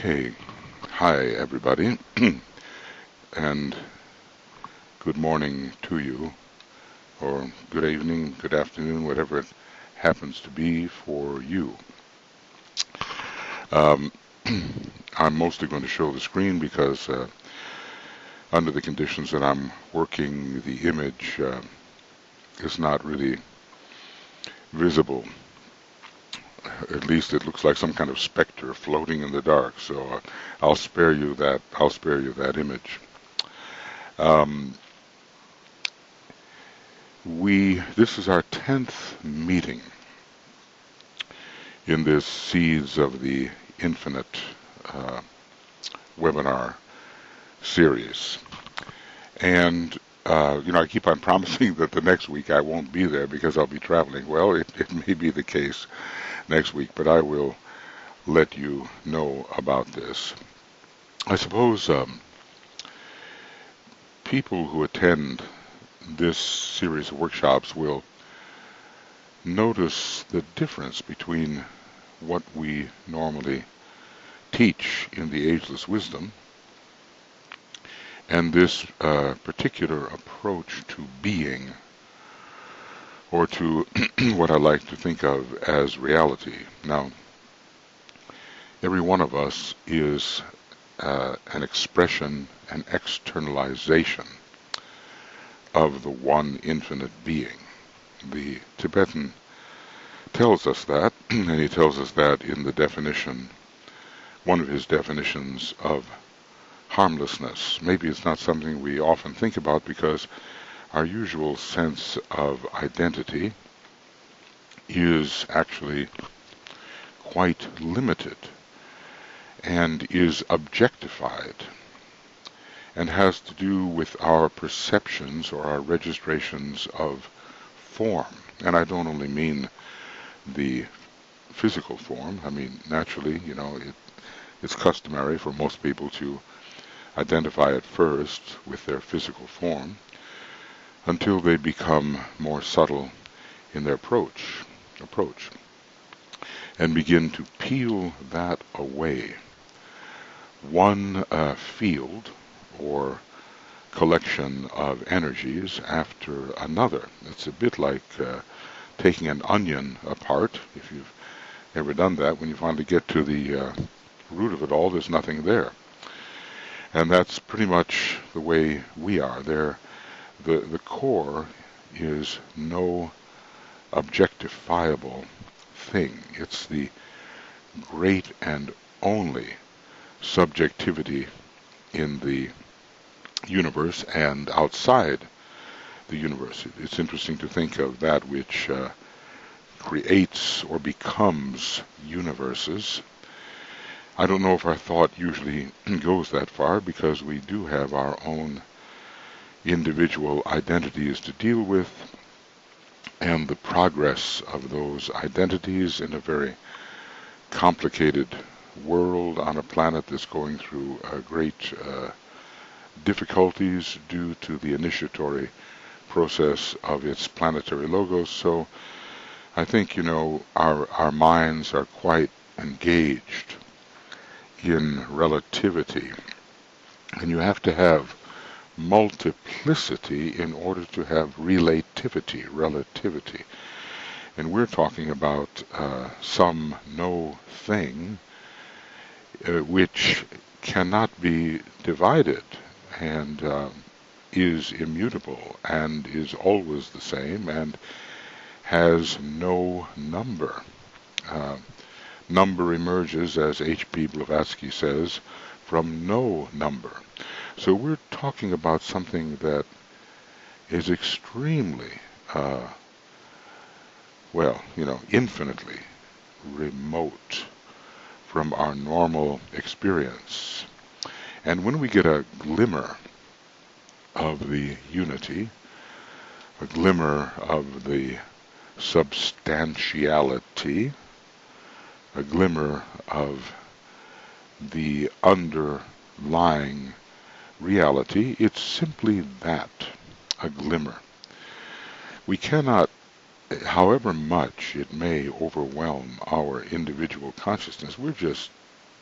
Okay, hi everybody, and good morning to you, or good evening, good afternoon, whatever it happens to be for you. Um, I'm mostly going to show the screen because under the conditions that I'm working, the image is not really visible. At least it looks like some kind of specter floating in the dark, so I'll spare you that. I'll spare you that image. Um, This is our 10th meeting in this Seeds of the Infinite uh, webinar series. And, I keep on promising that the next week I won't be there because I'll be traveling. Well, it may be the case next week, but I will let you know about this. I suppose people who attend this series of workshops will notice the difference between what we normally teach in the Ageless Wisdom and this particular approach to being, or to what I like to think of as reality. Now, every one of us is an expression, an externalization of the one infinite being. The Tibetan tells us that, and he tells us that in the definition, one of his definitions of harmlessness. Maybe it's not something we often think about because our usual sense of identity is actually quite limited and is objectified and has to do with our perceptions or our registrations of form. And I don't only mean the physical form. I mean, naturally, it's customary for most people to identify at first with their physical form until they become more subtle in their approach and begin to peel that away. One field or collection of energies after another. It's a bit like taking an onion apart. If you've ever done that, when you finally get to the root of it all, there's nothing there. And that's pretty much the way we are. The core is no objectifiable thing. It's the great and only subjectivity in the universe and outside the universe. It's interesting to think of that which creates or becomes universes. I don't know if our thought usually goes that far because we do have our own individual identities to deal with, and the progress of those identities in a very complicated world on a planet that's going through great difficulties due to the initiatory process of its planetary logos. So I think, our minds are quite engaged in relativity. And you have to have multiplicity in order to have relativity. And we're talking about some no thing which cannot be divided and is immutable and is always the same and has no number. Number emerges, as H.P. Blavatsky says, from no number. So we're talking about something that is extremely, infinitely remote from our normal experience. And when we get a glimmer of the unity, a glimmer of the substantiality, a glimmer of the underlying reality, it's simply that, a glimmer. We cannot, however much it may overwhelm our individual consciousness, we're just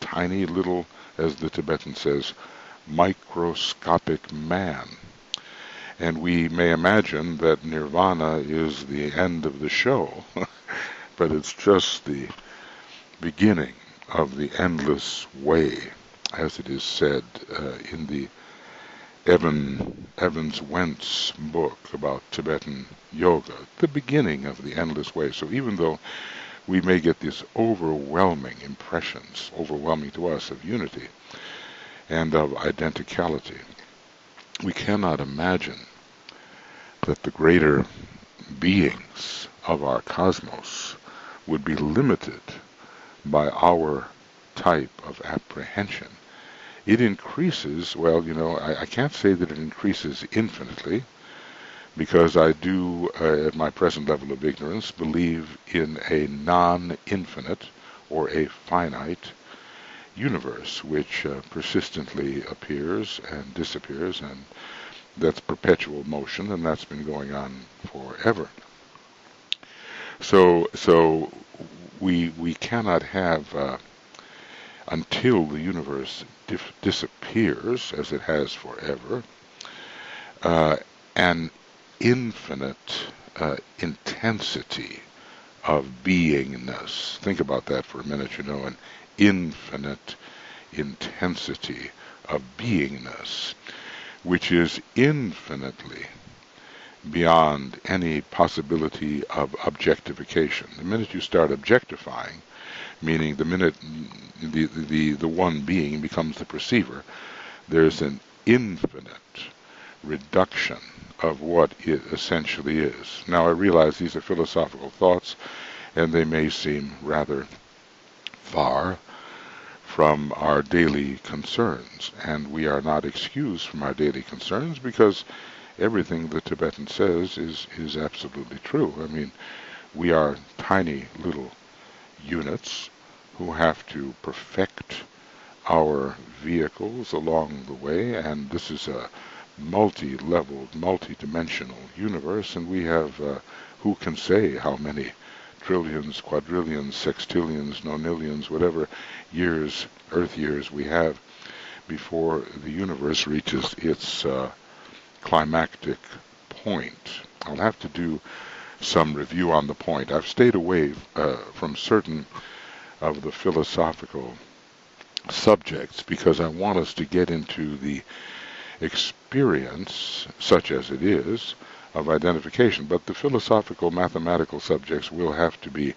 tiny little, as the Tibetan says, microscopic man. And we may imagine that nirvana is the end of the show, but it's just the beginning of the endless way, as it is said in the Evans Wentz book about Tibetan yoga, the beginning of the endless way. So even though we may get these overwhelming impressions, overwhelming to us, of unity and of identicality, we cannot imagine that the greater beings of our cosmos would be limited by our type of apprehension. It increases, well, I can't say that it increases infinitely, because I do, at my present level of ignorance, believe in a non-infinite or a finite universe which persistently appears and disappears, and that's perpetual motion, and that's been going on forever. So we cannot have, until the universe disappears, as it has forever, an infinite intensity of beingness. Think about that for a minute, an infinite intensity of beingness, which is infinitely beyond any possibility of objectification. The minute you start objectifying, meaning the minute the one being becomes the perceiver, there's an infinite reduction of what it essentially is. Now, I realize these are philosophical thoughts, and they may seem rather far from our daily concerns, and we are not excused from our daily concerns, because everything the Tibetan says is absolutely true. I mean, we are tiny little units who have to perfect our vehicles along the way, and this is a multi-leveled, multi-dimensional universe, and we have, who can say how many trillions, quadrillions, sextillions, nonillions, whatever years, Earth years we have before the universe reaches its climactic point. I'll have to do some review on the point. I've stayed away from certain of the philosophical subjects because I want us to get into the experience, such as it is, of identification. But the philosophical, mathematical subjects will have to be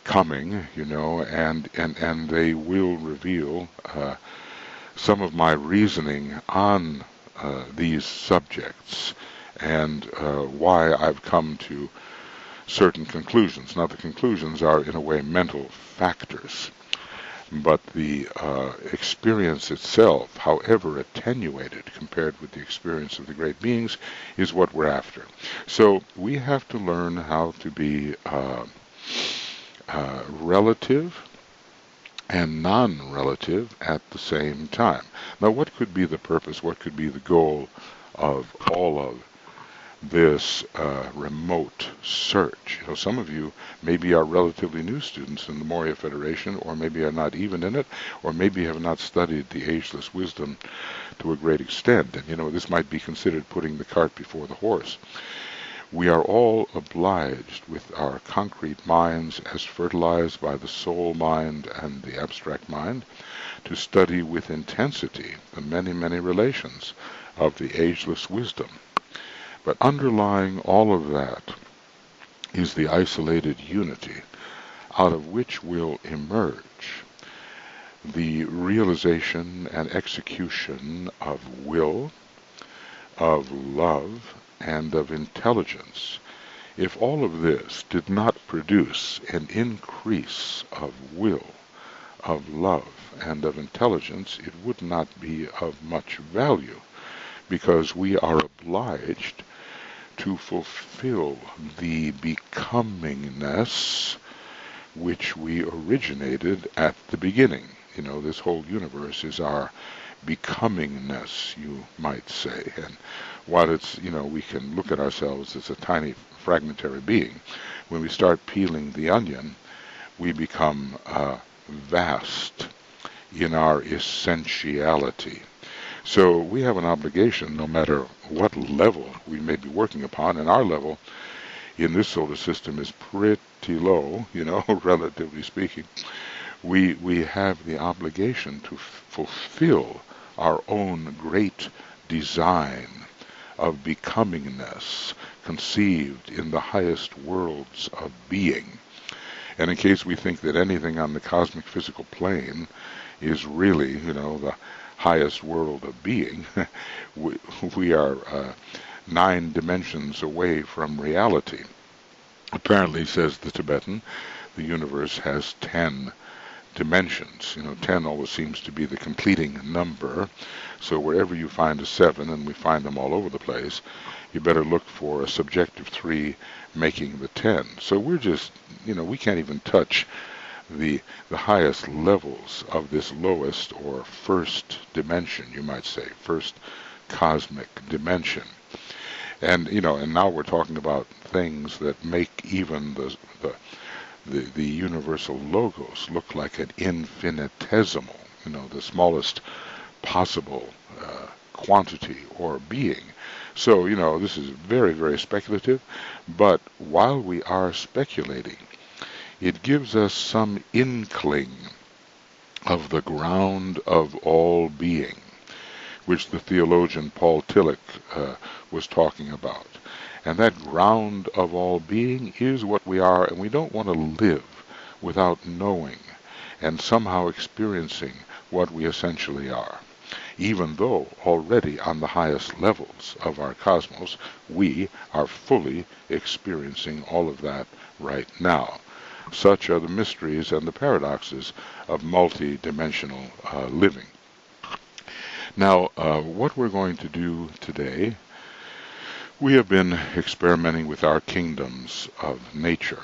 coming, and they will reveal some of my reasoning on these subjects and why I've come to certain conclusions. Now, the conclusions are, in a way, mental factors, but the experience itself, however attenuated compared with the experience of the great beings, is what we're after. So we have to learn how to be relative and non-relative at the same time. Now, what could be the purpose, what could be the goal of all of this remote search? Some of you maybe are relatively new students in the Morya Federation, or maybe are not even in it, or maybe have not studied the ageless wisdom to a great extent. And this might be considered putting the cart before the horse. We are all obliged, with our concrete minds as fertilized by the soul mind and the abstract mind, to study with intensity the many, many relations of the ageless wisdom. But underlying all of that is the isolated unity out of which will emerge the realization and execution of will, of love, and of intelligence. If all of this did not produce an increase of will, of love, and of intelligence, it would not be of much value, because we are obliged to fulfill the becomingness which we originated at the beginning. This whole universe is our becomingness, you might say. And while it's, we can look at ourselves as a tiny fragmentary being, when we start peeling the onion, we become vast in our essentiality. So we have an obligation, no matter what level we may be working upon, and our level in this solar system is pretty low, relatively speaking. We have the obligation to fulfill our own great design of becomingness conceived in the highest worlds of being. And in case we think that anything on the cosmic physical plane is really, the highest world of being, we are 9 dimensions away from reality. Apparently, says the Tibetan, the universe has 10 dimensions. 10 always seems to be the completing number. So wherever you find a 7, and we find them all over the place, you better look for a subjective 3 making the 10. So we're just, we can't even touch the highest levels of this lowest or first dimension, you might say, first cosmic dimension. And and now we're talking about things that make even the universal logos look like an infinitesimal, the smallest possible quantity or being. So, this is very, very speculative, but while we are speculating, it gives us some inkling of the ground of all being, which the theologian Paul Tillich was talking about. And that ground of all being is what we are, and we don't want to live without knowing and somehow experiencing what we essentially are. Even though already on the highest levels of our cosmos, we are fully experiencing all of that right now. Such are the mysteries and the paradoxes of multi-dimensional living. Now, what we're going to do today, we have been experimenting with our kingdoms of nature.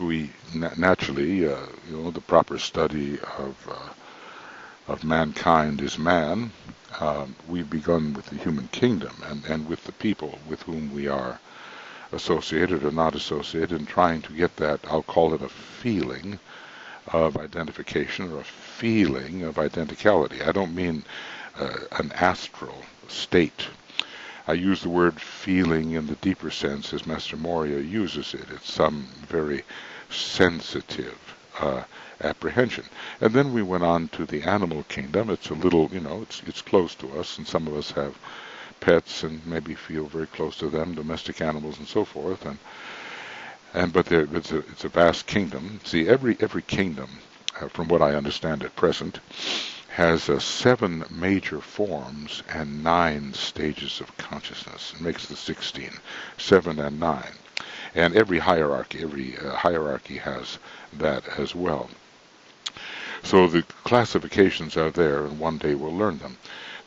We naturally, the proper study of mankind is man. We've begun with the human kingdom and with the people with whom we are associated or not associated, and trying to get that, I'll call it a feeling of identification or a feeling of identicality. I don't mean an astral state. I use the word feeling in the deeper sense as Master Morya uses it. It's some very sensitive apprehension. And then we went on to the animal kingdom. It's a little, it's close to us, and some of us have pets and maybe feel very close to them, domestic animals and so forth. But it's a vast kingdom. See, every kingdom, from what I understand at present, has 7 major forms and 9 stages of consciousness. It makes the 16, 7 and 9. And every hierarchy has that as well. So the classifications are there, and one day we'll learn them.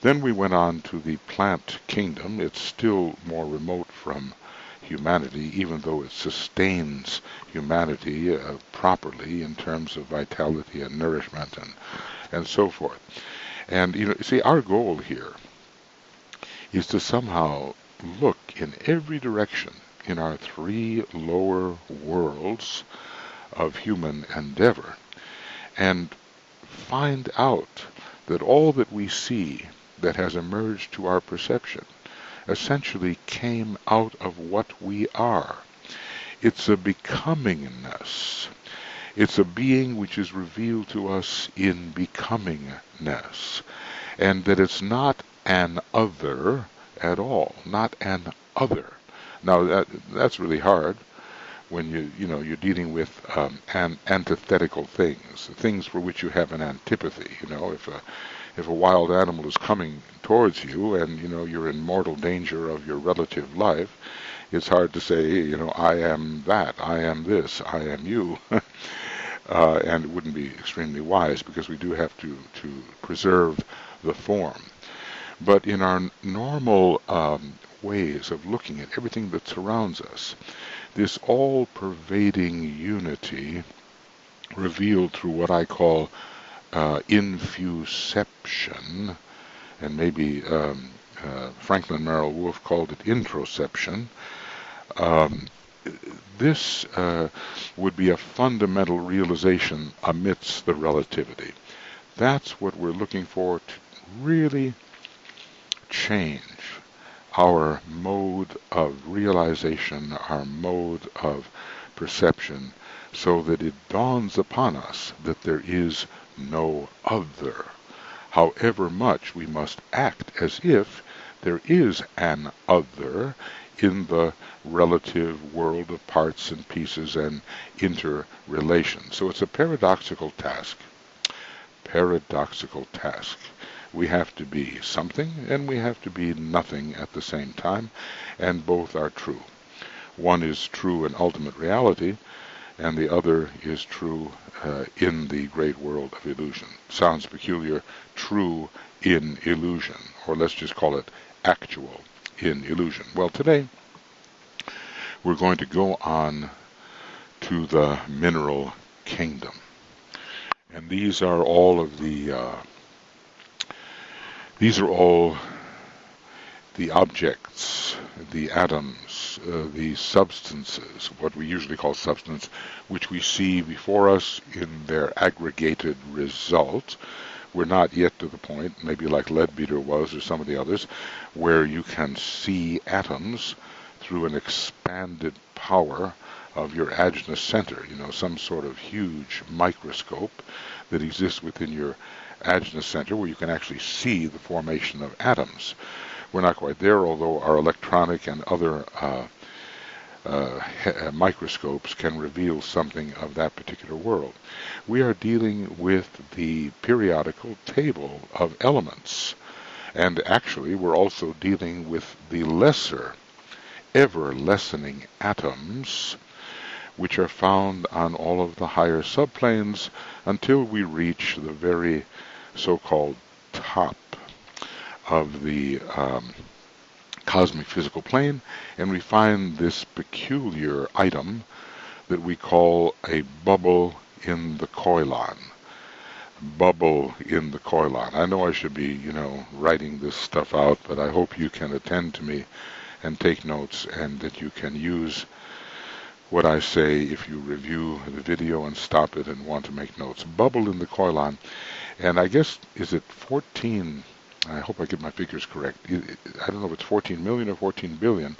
Then we went on to the plant kingdom. It's still more remote from humanity, even though it sustains humanity properly in terms of vitality and nourishment and so forth. And, see, our goal here is to somehow look in every direction in our 3 lower worlds of human endeavor and find out that all that we see that has emerged to our perception essentially came out of what we are. It's a becomingness. It's a being which is revealed to us in becomingness, and that it's not an other at all, not an other. Now that's really hard when you're dealing with antithetical things for which you have an antipathy. If a wild animal is coming towards you and you're in mortal danger of your relative life, it's hard to say, I am that, I am this, I am you. And it wouldn't be extremely wise, because we do have to preserve the form. But in our normal ways of looking at everything that surrounds us, this all-pervading unity revealed through what I call infuception, and maybe Franklin Merrill Wolff called it introception. This would be a fundamental realization amidst the relativity. That's what we're looking for to really change our mode of realization, our mode of perception, so that it dawns upon us that there is no other. However much we must act as if there is an other in the relative world of parts and pieces and interrelations. So it's a paradoxical task. Paradoxical task. We have to be something and we have to be nothing at the same time, and both are true. One is true in ultimate reality, and the other is true in the great world of illusion. Sounds peculiar, true in illusion, or let's just call it actual in illusion. Well, today we're going to go on to the mineral kingdom. And these are all the objects, the atoms, the substances, what we usually call substance, which we see before us in their aggregated result. We're not yet to the point, maybe like Leadbeater was or some of the others, where you can see atoms through an expanded power of your Ajna center, some sort of huge microscope that exists within your Ajna center where you can actually see the formation of atoms. We're not quite there, although our electronic and other microscopes can reveal something of that particular world. We are dealing with the periodical table of elements, and actually we're also dealing with the lesser, ever-lessening atoms, which are found on all of the higher subplanes until we reach the very so-called top of the cosmic physical plane, and we find this peculiar item that we call a bubble in the koilan. Bubble in the koilan. I know I should be, writing this stuff out, but I hope you can attend to me and take notes, and that you can use what I say if you review the video and stop it and want to make notes. Bubble in the koilan, and I guess, is it 14, I hope I get my figures correct, I don't know if it's 14 million or 14 billion.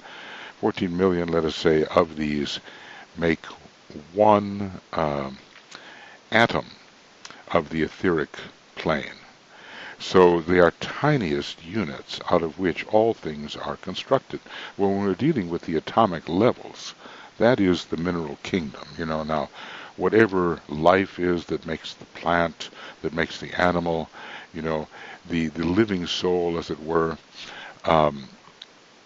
14 million, let us say, of these make one atom of the etheric plane. So they are tiniest units out of which all things are constructed. Well, when we're dealing with the atomic levels, that is the mineral kingdom. Now, whatever life is that makes the plant, that makes the animal, the living soul, as it were,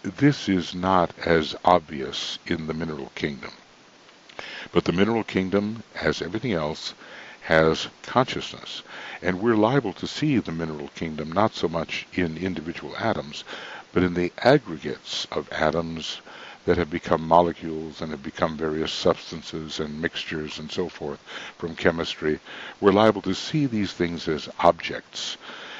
this is not as obvious in the mineral kingdom. But the mineral kingdom, as everything else, has consciousness. And we're liable to see the mineral kingdom not so much in individual atoms, but in the aggregates of atoms that have become molecules and have become various substances and mixtures and so forth from chemistry. We're liable to see these things as objects.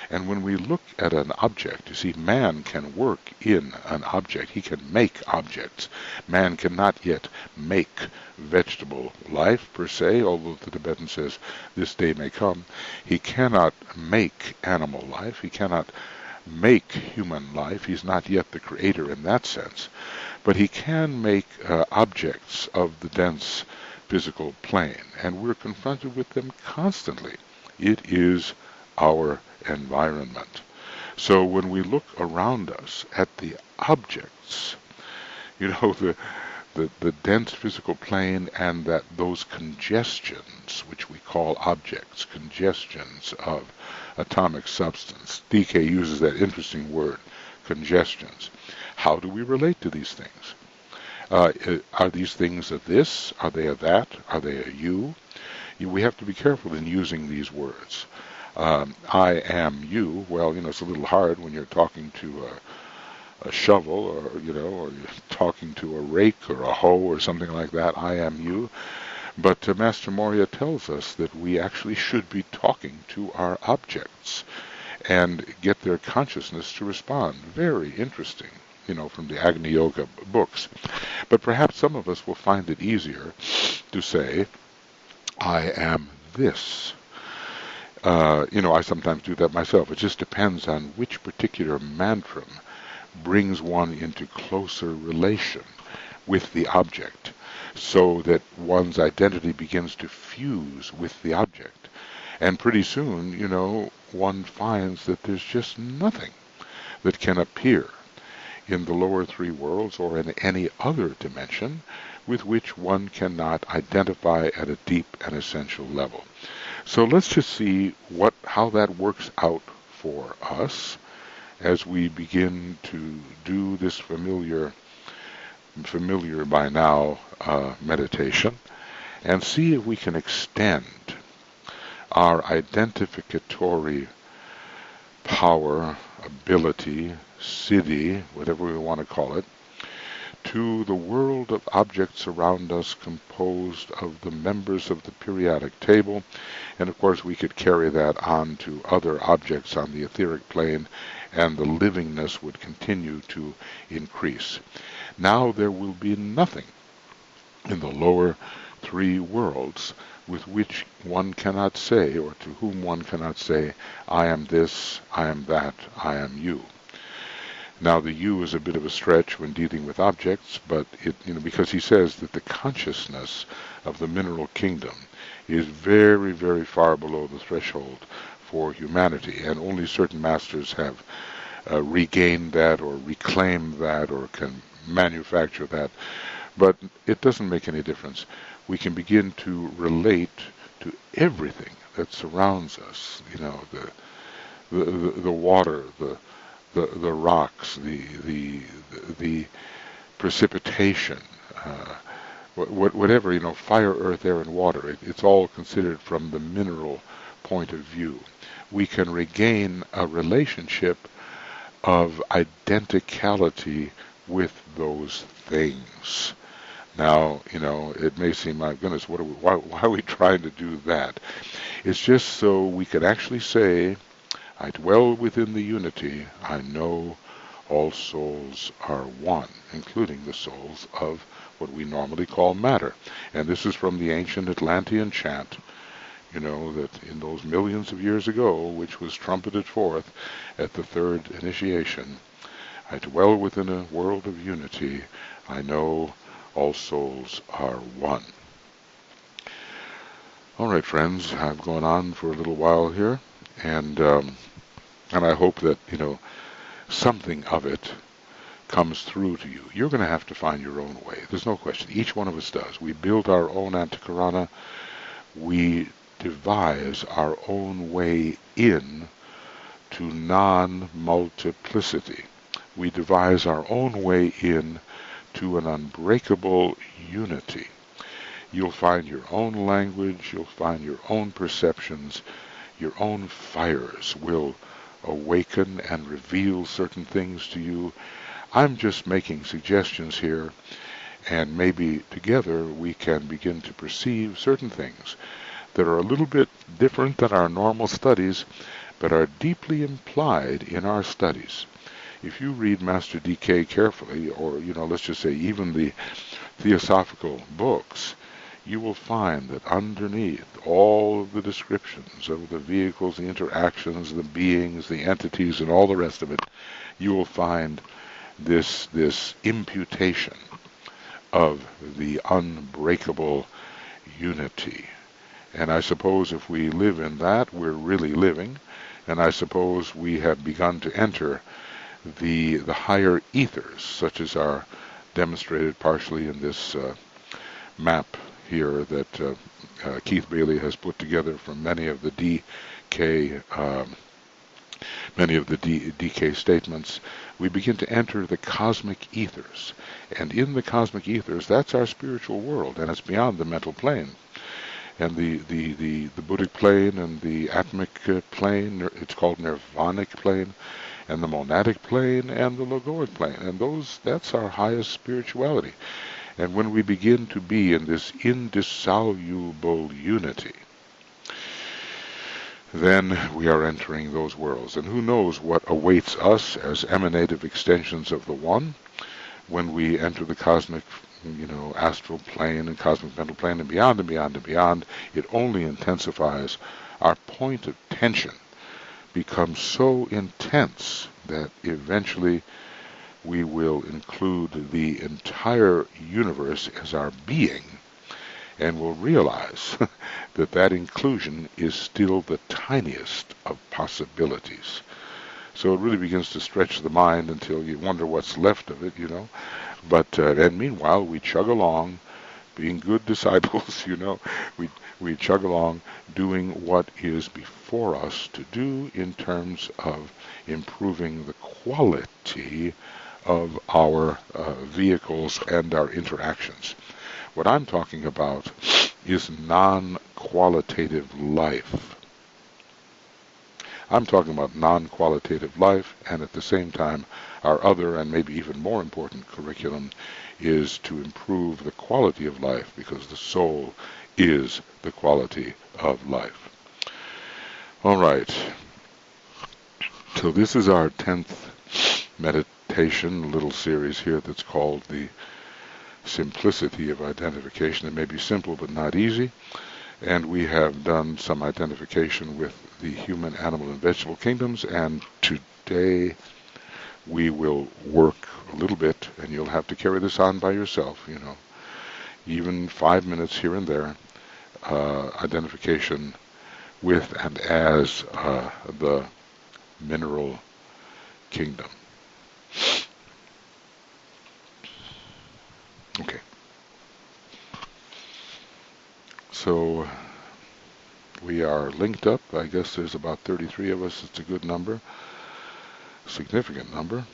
And when we look at an object, you see, man can work in an object. He can make objects. Man cannot yet make vegetable life, per se, although the Tibetan says this day may come. He cannot make animal life. He cannot make human life. He's not yet the creator in that sense. But he can make objects of the dense physical plane, and we're confronted with them constantly. It is our environment. So when we look around us at the objects, the dense physical plane and those congestions, which we call objects, congestions of atomic substance. DK uses that interesting word, congestions. How do we relate to these things? Are these things a this? Are they a that? Are they a you? We have to be careful in using these words. I am you. Well, it's a little hard when you're talking to a shovel, or you're talking to a rake or a hoe or something like that. I am you. But Master Morya tells us that we actually should be talking to our objects and get their consciousness to respond. Very interesting, from the Agni Yoga books. But perhaps some of us will find it easier to say, I am this. I sometimes do that myself. It just depends on which particular mantra brings one into closer relation with the object, so that one's identity begins to fuse with the object. And pretty soon, one finds that there's just nothing that can appear in the lower three worlds or in any other dimension with which one cannot identify at a deep and essential level. So let's just see how that works out for us as we begin to do this familiar by now meditation, and see if we can extend our identificatory power, ability, siddhi, whatever we want to call it, to the world of objects around us composed of the members of the periodic table. And of course we could carry that on to other objects on the etheric plane, and the livingness would continue to increase. Now there will be nothing in the lower three worlds with which one cannot say, or to whom one cannot say, I am this, I am that, I am you. Now the you is a bit of a stretch when dealing with objects, but because he says that the consciousness of the mineral kingdom is very, very far below the threshold for humanity, and only certain masters have regained that or reclaimed that or can manufacture that. But it doesn't make any difference. We can begin to relate to everything that surrounds us. The water, the rocks, the precipitation, whatever, fire, earth, air, and water. It's all considered from the mineral point of view. We can regain a relationship of identicality with those things. Now, it may seem, my goodness, why are we trying to do that? It's just so we can actually say, I dwell within the unity, I know all souls are one, including the souls of what we normally call matter. And this is from the ancient Atlantean chant, that in those millions of years ago, which was trumpeted forth at the third initiation, I dwell within a world of unity, I know all souls are one. All right, friends, I've gone on for a little while here, and I hope that, something of it comes through to you. You're going to have to find your own way. There's no question. Each one of us does. We build our own antikarana. We devise our own way in to non-multiplicity. We devise our own way in to an unbreakable unity. You'll find your own language, you'll find your own perceptions, your own fires will awaken and reveal certain things to you. I'm just making suggestions here, and maybe together we can begin to perceive certain things that are a little bit different than our normal studies, but are deeply implied in our studies. If you read Master D.K. carefully, or, let's just say even the theosophical books, you will find that underneath all of the descriptions of the vehicles, the interactions, the beings, the entities, and all the rest of it, you will find this imputation of the unbreakable unity. And I suppose if we live in that, we're really living, and I suppose we have begun to enter the higher ethers, such as are demonstrated partially in this map here that Keith Bailey has put together from many of the DK statements. We begin to enter the cosmic ethers, and in the cosmic ethers, that's our spiritual world, and it's beyond the mental plane. And the Buddhic plane and the atmic plane, it's called nirvanic plane, and the monadic plane and the logoic plane, and that's our highest spirituality. And when we begin to be in this indissoluble unity, then we are entering those worlds. And who knows what awaits us as emanative extensions of the One when we enter the cosmic, astral plane and cosmic mental plane and beyond and beyond and beyond. It only intensifies our point of tension becomes so intense that eventually we will include the entire universe as our being, and will realize that that inclusion is still the tiniest of possibilities. So it really begins to stretch the mind until you wonder what's left of it, But and meanwhile, we chug along, being good disciples, we chug along doing what is before us to do in terms of improving the quality of our vehicles and our interactions. What I'm talking about is non-qualitative life. I'm talking about non-qualitative life, and at the same time, our other and maybe even more important curriculum is to improve the quality of life, because the soul is the quality of life. All right. So this is our 10th meditation, little series here that's called the Simplicity of Identification. It may be simple but not easy. And we have done some identification with the human, animal, and vegetable kingdoms, and today we will work a little bit, and you'll have to carry this on by yourself, even 5 minutes here and there, identification with and as the mineral kingdom. Okay. So we are linked up. I guess there's about 33 of us. It's a good number, significant number.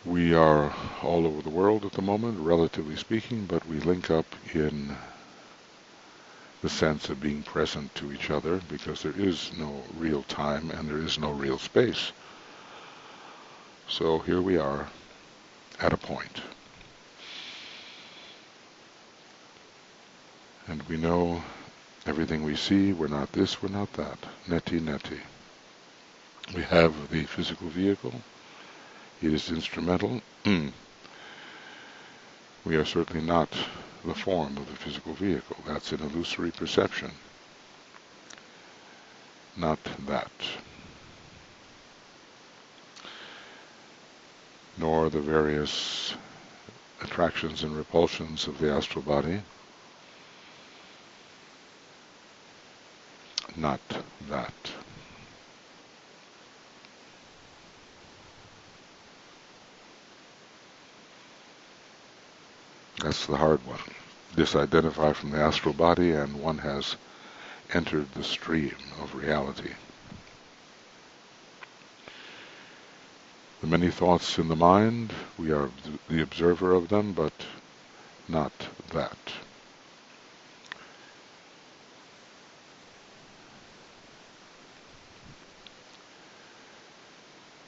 We are all over the world at the moment, relatively speaking, but we link up in the sense of being present to each other, because there is no real time and there is no real space. So here we are at a point. And we know everything we see, we're not this, we're not that. Neti, neti. We have the physical vehicle. It is instrumental. We are certainly not the form of the physical vehicle. That's an illusory perception. Not that. Nor the various attractions and repulsions of the astral body. Not that. That's the hard one. Disidentify from the astral body, and one has entered the stream of reality. The many thoughts in the mind, we are the observer of them, but not that.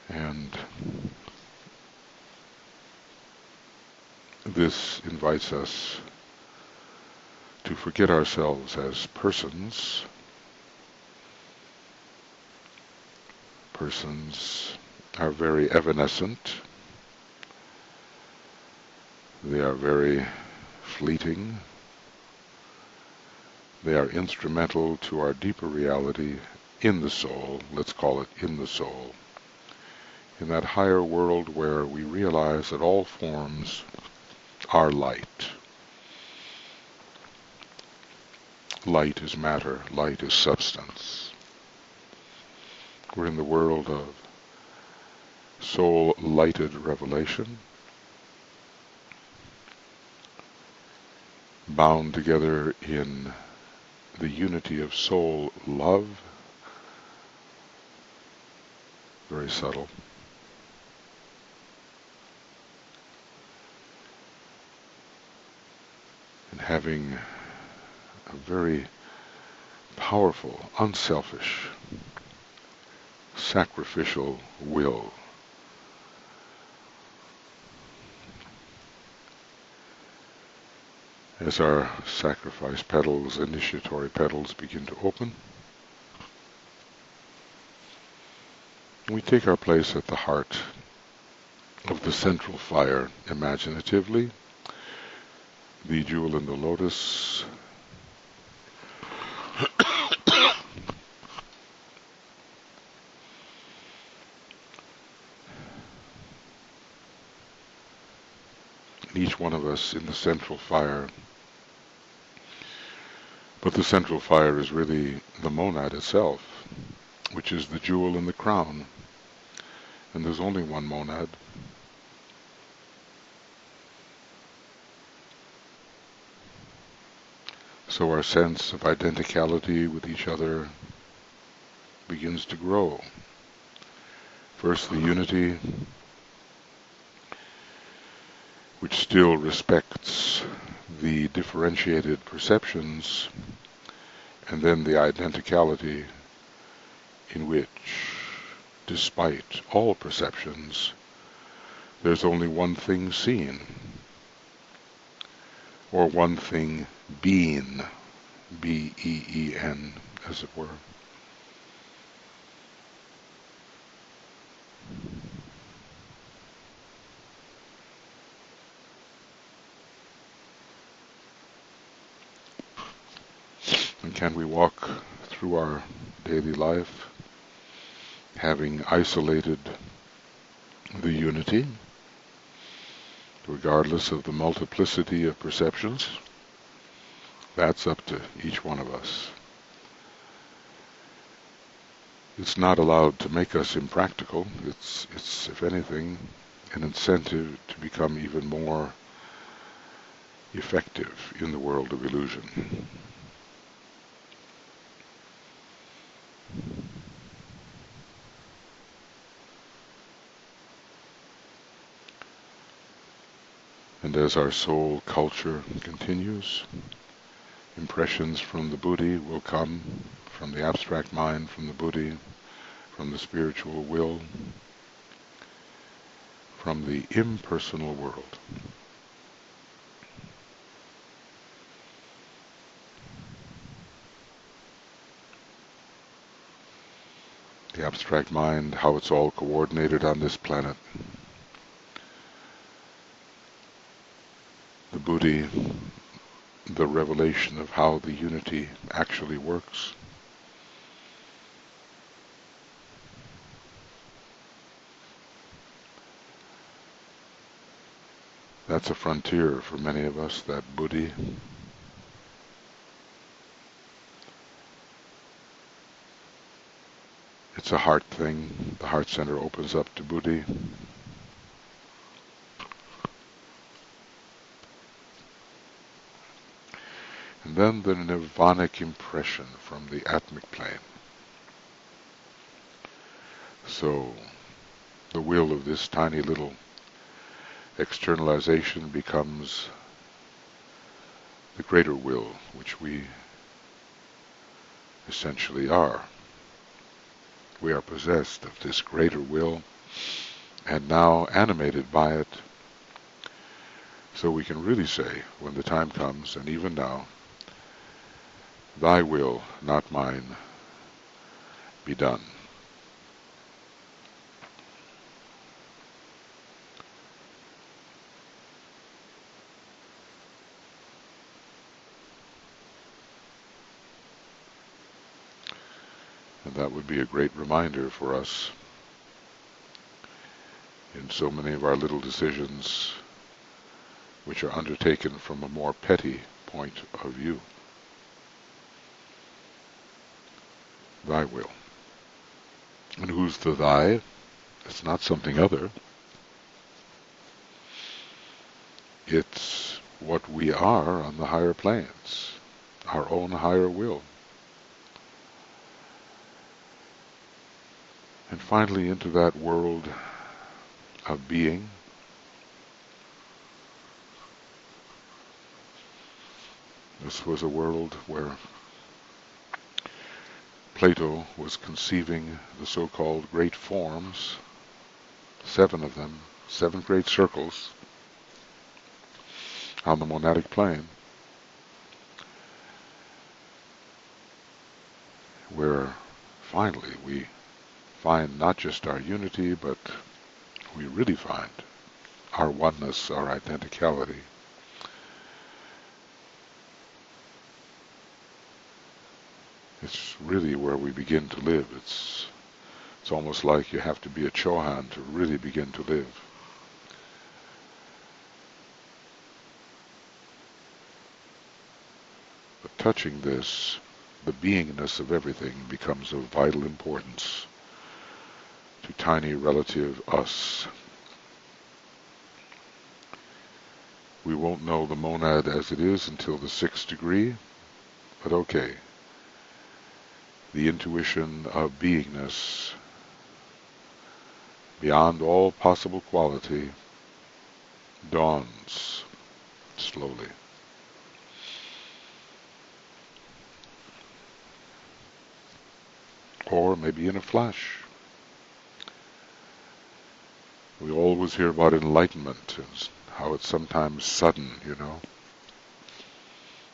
And this invites us to forget ourselves as persons. Persons are very evanescent. They are very fleeting. They are instrumental to our deeper reality in the soul, let's call it in the soul, in that higher world where we realize that all forms are light. Light is matter, light is substance. We're in the world of soul-lighted revelation, bound together in the unity of soul love, very subtle. And having a very powerful, unselfish, sacrificial will. As our sacrifice petals, initiatory petals begin to open, we take our place at the heart of the central fire imaginatively, the jewel in the lotus, each one of us in the central fire. But the central fire is really the monad itself, which is the jewel in the crown. And there's only one monad. So our sense of identicality with each other begins to grow. First, the unity, which still respects the differentiated perceptions, and then the identicality in which, despite all perceptions, there's only one thing seen, or one thing being, B-E-E-N, as it were. And can we walk through our daily life having isolated the unity, regardless of the multiplicity of perceptions? That's up to each one of us. It's not allowed to make us impractical. It's, if anything, an incentive to become even more effective in the world of illusion. And as our soul culture continues, impressions from the buddhi will come, from the abstract mind, from the buddhi, from the spiritual will, from the impersonal world. The abstract mind, how it's all coordinated on this planet. The buddhi, the revelation of how the unity actually works. That's a frontier for many of us, that buddhi. It's a heart thing. The heart center opens up to buddhi. And then the nirvanic impression from the atmic plane. So the will of this tiny little externalization becomes the greater will, which we essentially are. We are possessed of this greater will, and now animated by it, so we can really say, when the time comes, and even now, thy will, not mine, be done. And that would be a great reminder for us in so many of our little decisions which are undertaken from a more petty point of view. Thy will. And who's the thy? It's not something other. It's what we are on the higher planes, our own higher will. And finally into that world of being, this was a world where Plato was conceiving the so-called great forms, 7 of them, 7 great circles on the monadic plane, where finally we find not just our unity, but we really find our oneness, our identicality. It's really where we begin to live. It's almost like you have to be a Chohan to really begin to live. touching this, the beingness of everything becomes of vital importance to tiny relative us. We won't know the monad as it is until the 6th degree, but okay. The intuition of beingness beyond all possible quality dawns slowly. Or maybe in a flash. We always hear about enlightenment and how it's sometimes sudden, you know.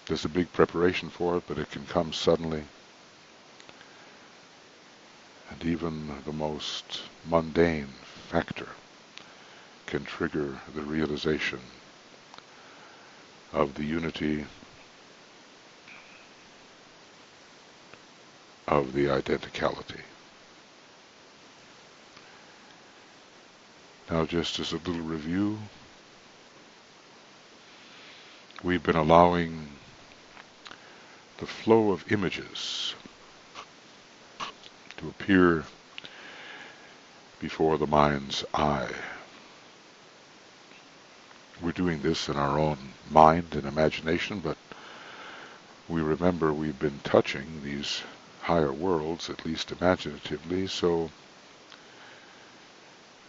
There's a big preparation for it, but it can come suddenly. And even the most mundane factor can trigger the realization of the unity of the identicality. Now, just as a little review, we've been allowing the flow of images to appear before the mind's eye. We're doing this in our own mind and imagination, but we remember we've been touching these higher worlds, at least imaginatively, so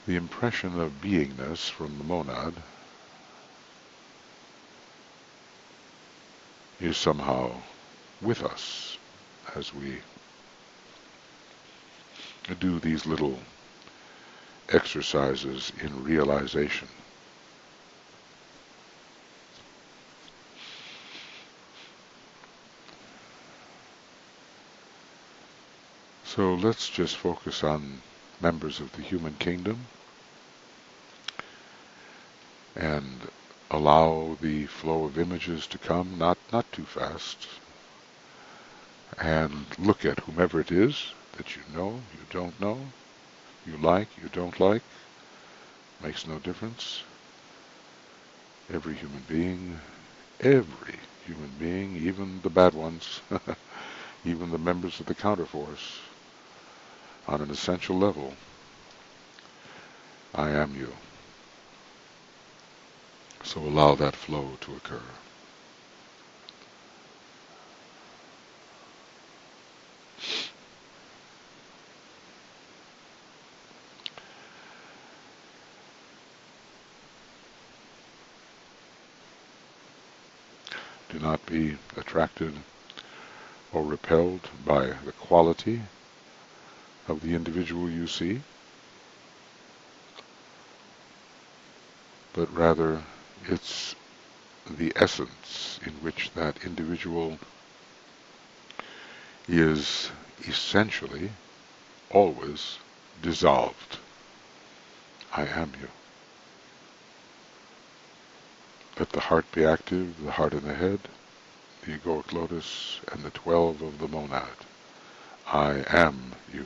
the impression of beingness from the monad is somehow with us as we do these little exercises in realization. So let's just focus on members of the human kingdom and allow the flow of images to come, not too fast, and look at whomever it is that you know, you don't know, you like, you don't like, makes no difference. Every human being, even the bad ones, even the members of the counterforce, on an essential level, I am you. So allow that flow to occur. Do not be attracted or repelled by the quality of the individual you see, but rather it's the essence in which that individual is essentially always dissolved. I am you. Let the heart be active, the heart and the head, the egoic lotus, and the 12 of the monad. I am you.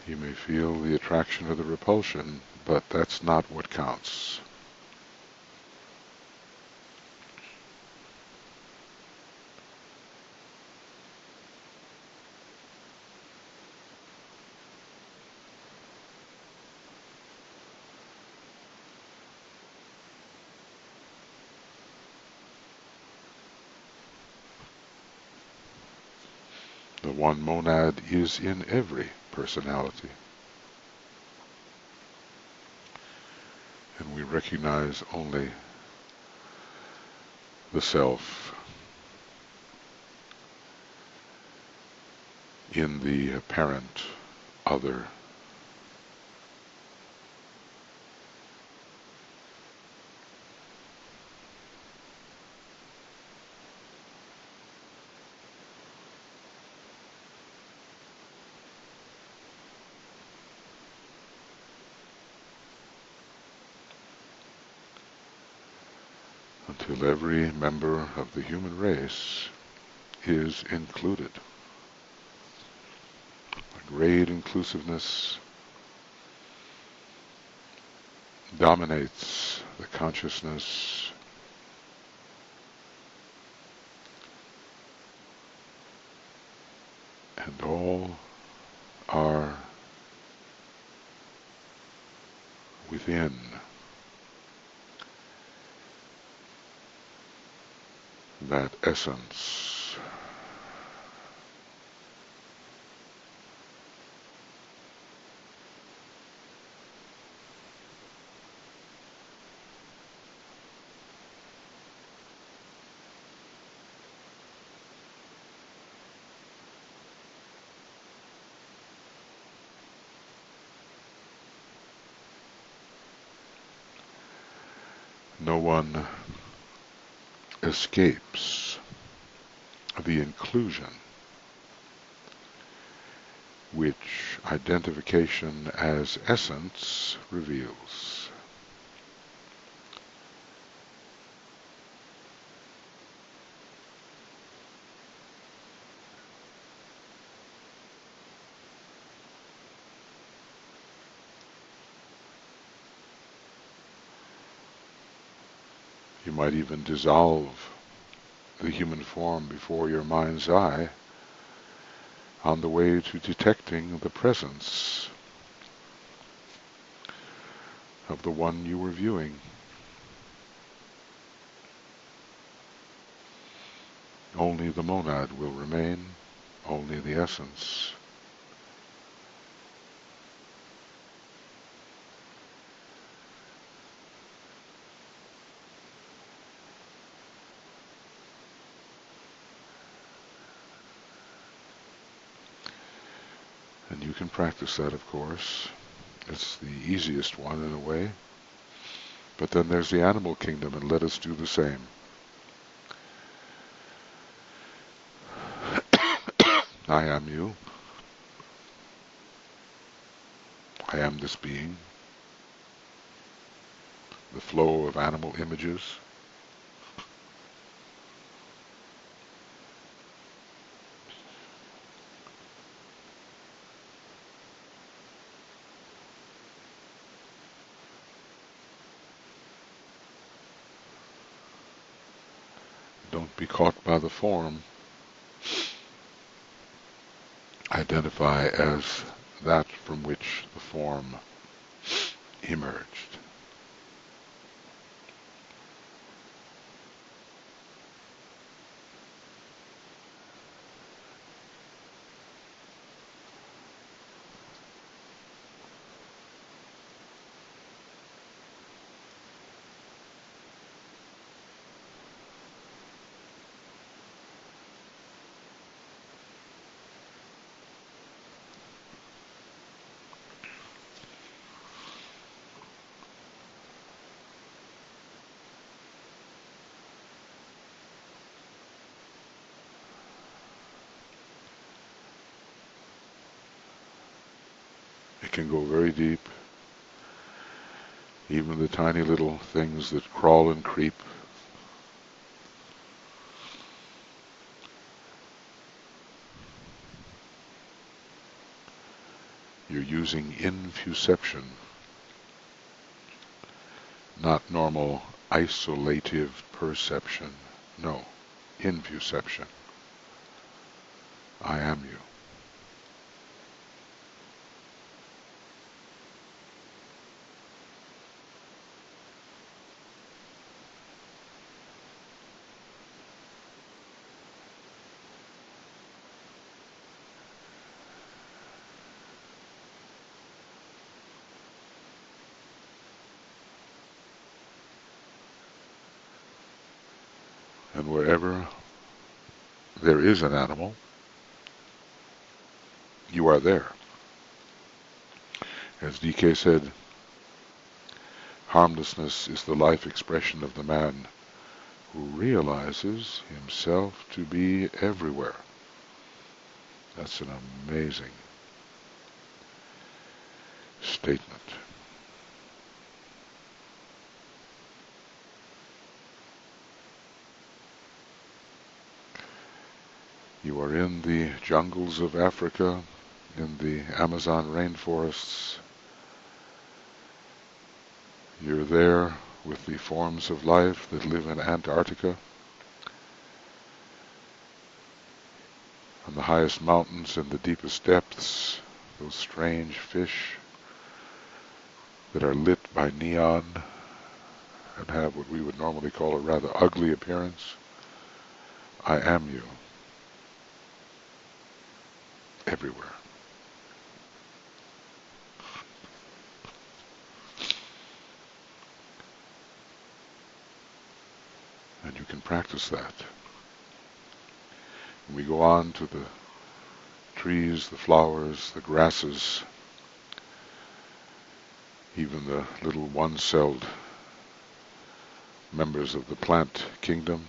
You may feel the attraction or the repulsion, but that's not what counts. The one monad is in every personality. And we recognize only the self in the apparent other. until every member of the human race is included. A great inclusiveness dominates the consciousness and all are within that essence. No one escapes the inclusion which identification as essence reveals. You might even dissolve the human form before your mind's eye on the way to detecting the presence of the one you were viewing. Only the monad will remain, only the essence. And you can practice that, of course. It's the easiest one in a way. But then there's the animal kingdom, and let us do the same. I am you. I am this being. The flow of animal images. Don't be caught by the form. Identify as that from which the form emerged. It can go very deep. Even the tiny little things that crawl and creep. You're using infuception, not normal isolative perception. No, infuception. I am you. And wherever there is an animal, you are there. As DK said, harmlessness is the life expression of the man who realizes himself to be everywhere. That's an amazing statement. You are in the jungles of Africa, in the Amazon rainforests. You're there with the forms of life that live in Antarctica, on the highest mountains and the deepest depths, those strange fish that are lit by neon and have what we would normally call a rather ugly appearance. I am you. Everywhere. And you can practice that. And we go on to the trees, the flowers, the grasses, even the little one-celled members of the plant kingdom,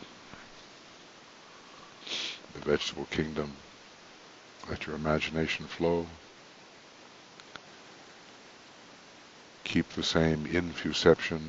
the vegetable kingdom. Let your imagination flow. Keep the same infuception.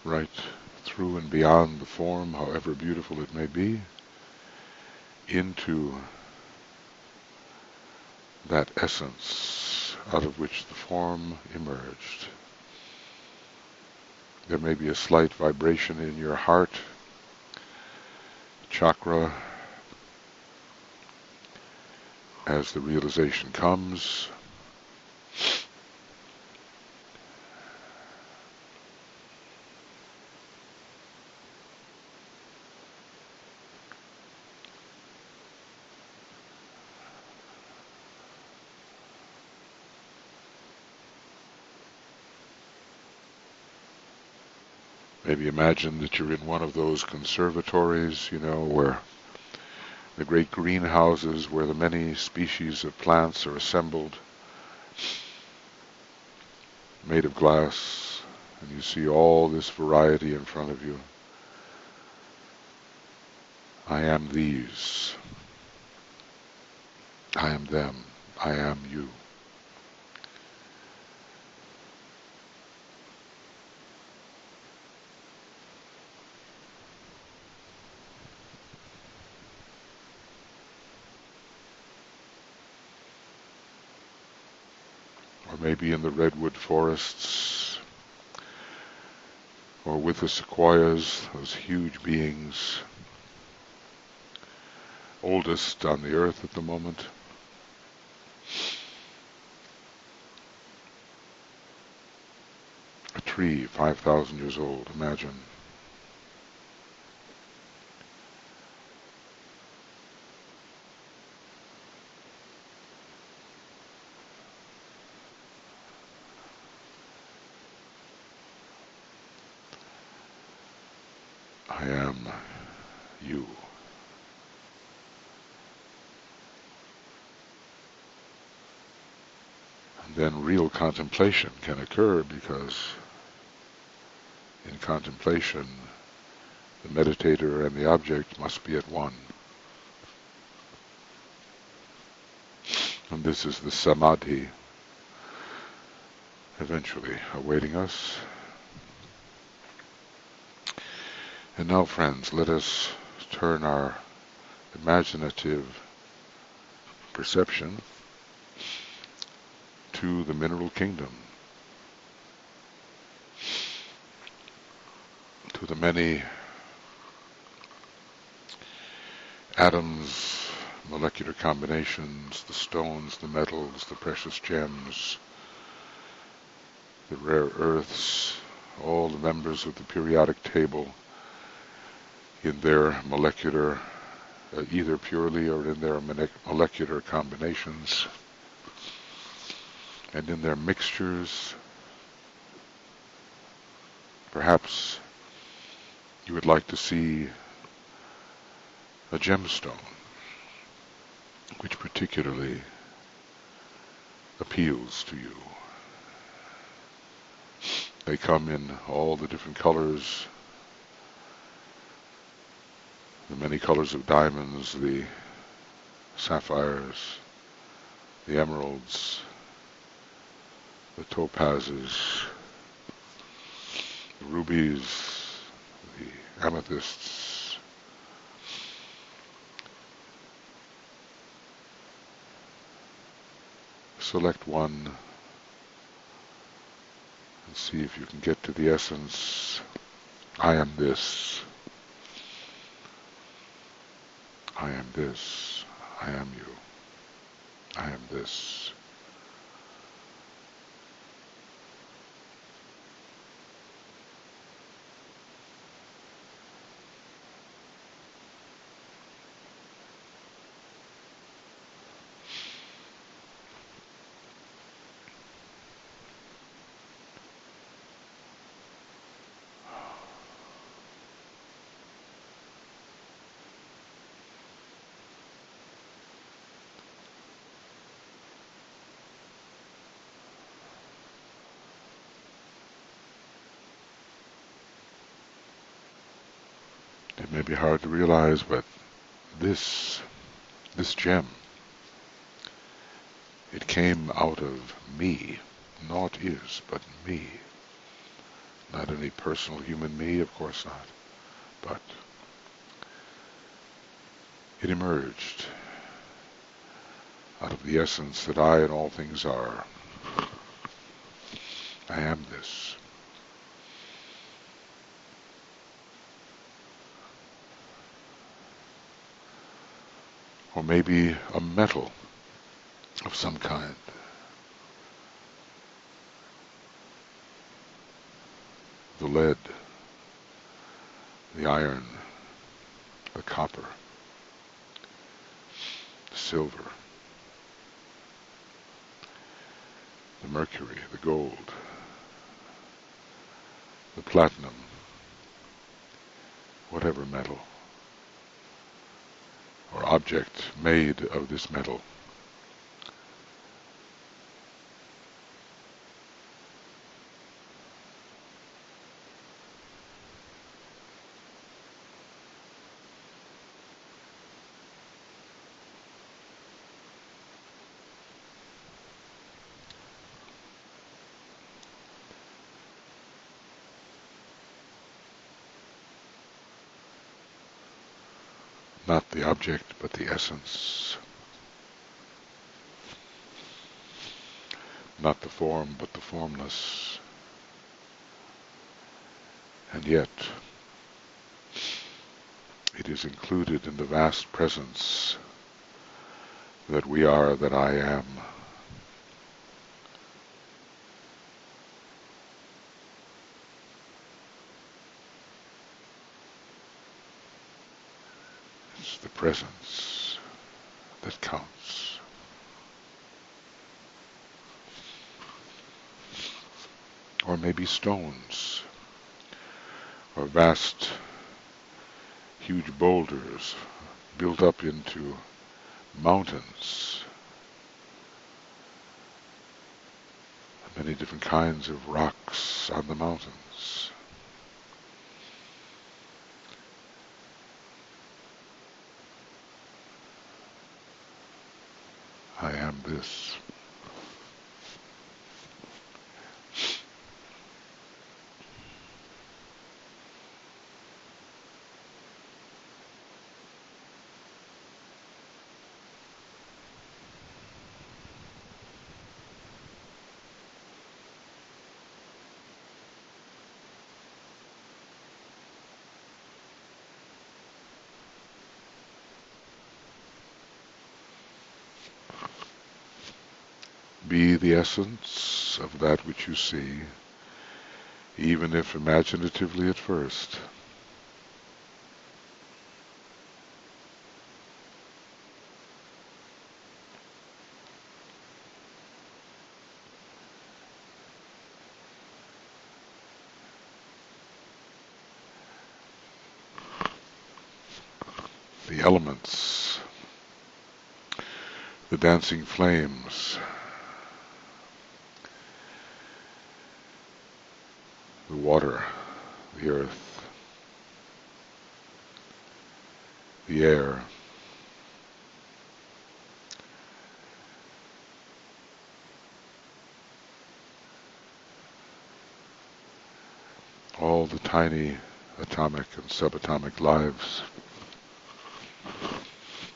Right through and beyond the form, however beautiful it may be, into that essence out of which the form emerged. There may be a slight vibration in your heart chakra as the realization comes. Maybe imagine that you're in one of those conservatories, where the great greenhouses where the many species of plants are assembled, made of glass, and you see all this variety in front of you. I am these. I am them. I am you. Or maybe in the redwood forests, or with the sequoias, those huge beings, oldest on the earth at the moment. A tree 5,000 years old, imagine. I am you. And then real contemplation can occur, because in contemplation the meditator and the object must be at one. And this is the samadhi eventually awaiting us. And now, friends, let us turn our imaginative perception to the mineral kingdom, to the many atoms, molecular combinations, the stones, the metals, the precious gems, the rare earths, all the members of the periodic table in their molecular, either purely or in their molecular combinations, and in their mixtures, perhaps you would like to see a gemstone which particularly appeals to you. They come in all the different colors, the many colors of diamonds, the sapphires, the emeralds, the topazes, the rubies, the amethysts. Select one and see if you can get to the essence. I am this. I am this. I am you. I am this. It may be hard to realize, but this gem, it came out of me. Naught is but me. Not any personal human me, of course not. But it emerged out of the essence that I and all things are. I am this. Or maybe a metal of some kind. The lead, the iron, the copper, the silver, the mercury, the gold, the platinum, whatever metal or object made of this metal. Not the object, but the essence. Not the form, but the formless. And yet, it is included in the vast presence that we are, that I am. It's the presence that counts. Or maybe stones, or vast, huge boulders built up into mountains. Many different kinds of rocks on the mountains. I am this. Be the essence of that which you see, even if imaginatively at first. elements, the dancing flames, the water, the earth, the air, all the tiny atomic and subatomic lives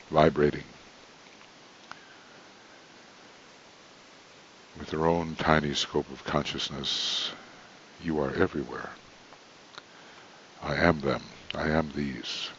vibrating with their own tiny scope of consciousness. You are everywhere. I am them. I am these.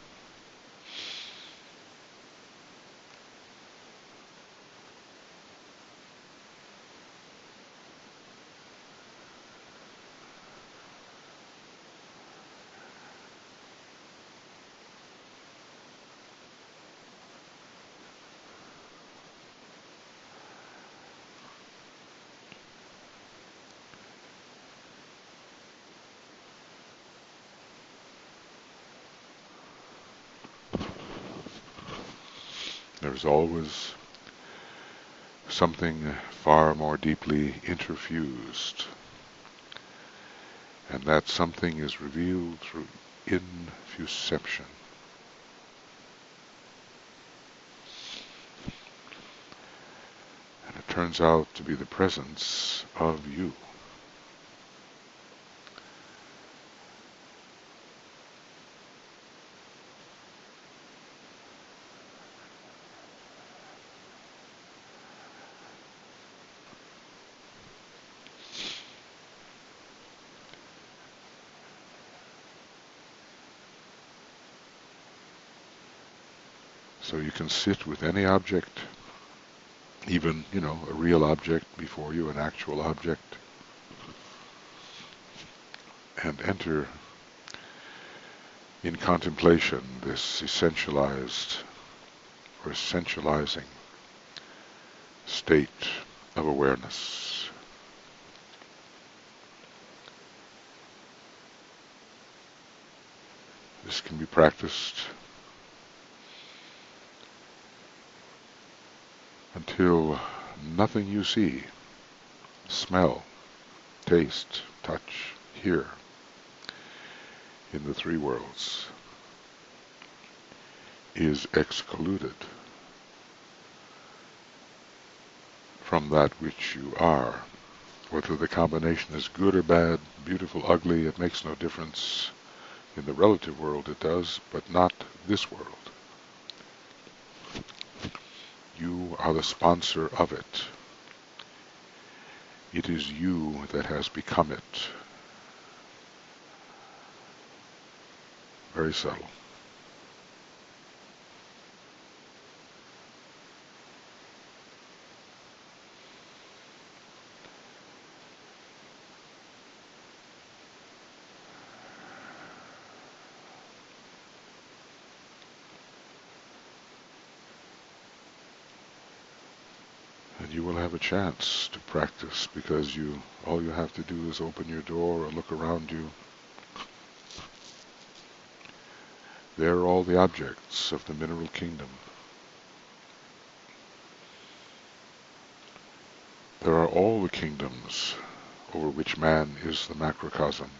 There's always something far more deeply interfused, and that something is revealed through infuception. And it turns out to be the presence of you. So you can sit with any object, even, a real object before you, an actual object, and enter in contemplation this essentialized or essentializing state of awareness. This can be practiced until nothing you see, smell, taste, touch, hear in the three worlds is excluded from that which you are. Whether the combination is good or bad, beautiful, ugly, it makes no difference. In the relative world it does, but not this world. You are the sponsor of it. It is you that has become it. Very subtle. And you will have a chance to practice, because all you have to do is open your door or look around you. There are all the objects of the mineral kingdom. There are all the kingdoms over which man is the macrocosm.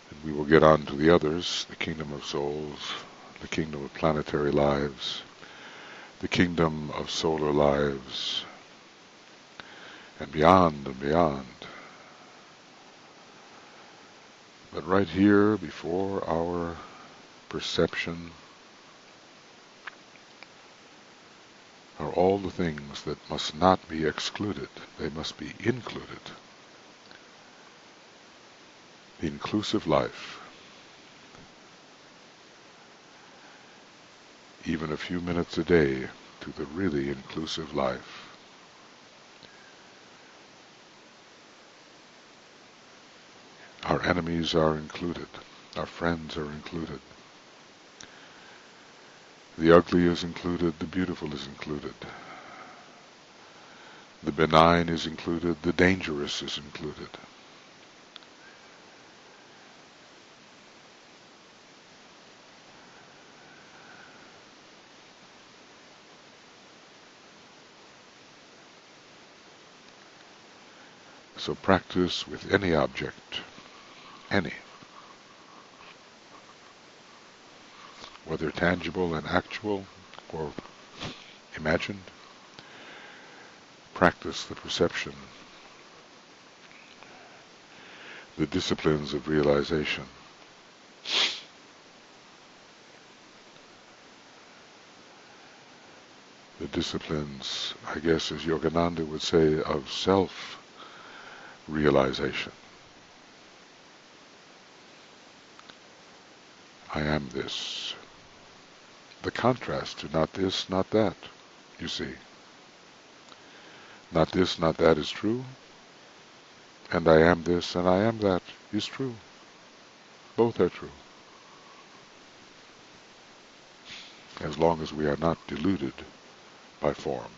And we will get on to the others, the kingdom of souls, the kingdom of planetary lives, the kingdom of solar lives, and beyond and beyond. But right here, before our perception, are all the things that must not be excluded. They must be included. The inclusive life. Even a few minutes a day to the really inclusive life. Our enemies are included. Our friends are included. The ugly is included. The beautiful is included. The benign is included. The dangerous is included. So practice with any object, any, whether tangible and actual or imagined. Practice the perception, the disciplines of realization. The disciplines, I guess, as Yogananda would say, of self-realization. I am this. The contrast to not this, not that, you see. Not this, not that is true, and I am this and I am that is true. Both are true. As long as we are not deluded by form.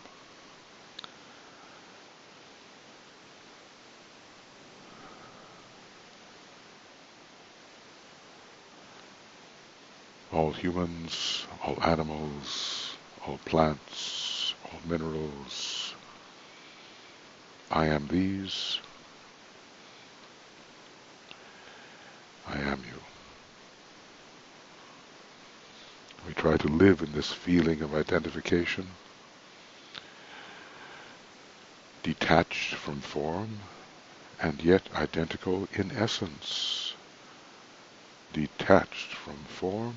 All humans, all animals, all plants, all minerals, I am these, I am you. We try to live in this feeling of identification, detached from form, and yet identical in essence. Detached from form,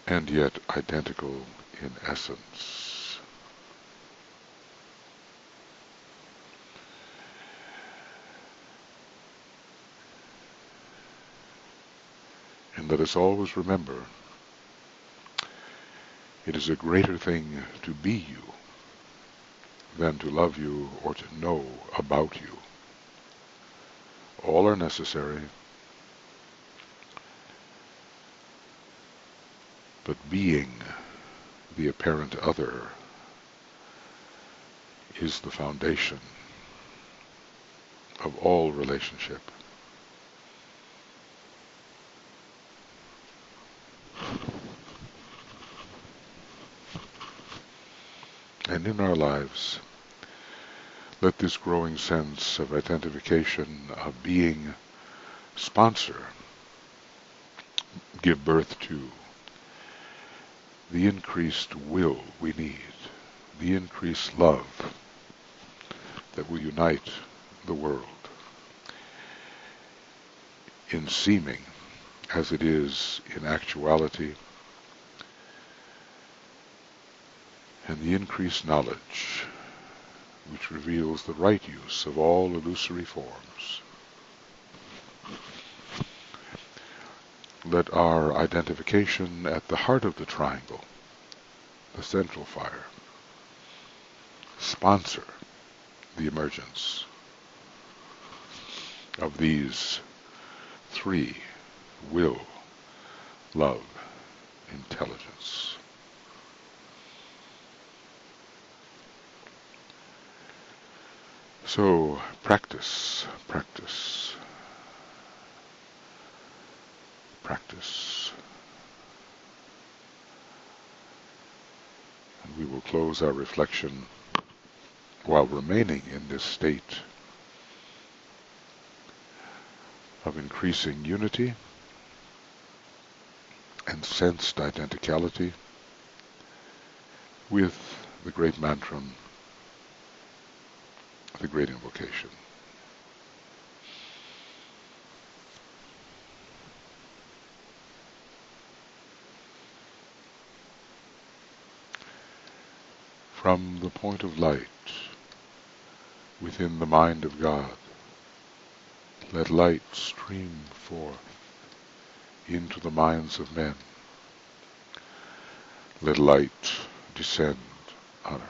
and yet identical in essence. And let us always remember, it is a greater thing to be you than to love you or to know about you. All are necessary, but being the apparent other is the foundation of all relationship. And in our lives, let this growing sense of identification, of being, sponsor, give birth to the increased will we need, the increased love that will unite the world in seeming as it is in actuality, and the increased knowledge which reveals the right use of all illusory forms. Let our identification at the heart of the triangle, the central fire, sponsor the emergence of these three: will, love, intelligence. So practice, practice, practice. And we will close our reflection while remaining in this state of increasing unity and sensed identicality with the great mantra, the great invocation. From the point of light within the mind of God, let light stream forth into the minds of men. Let light descend on earth.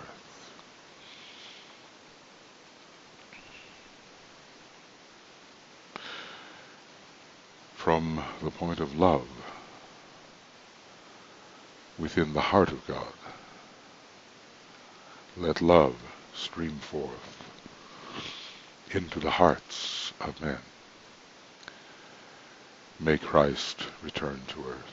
From the point of love within the heart of God, let love stream forth into the hearts of men. May Christ return to earth.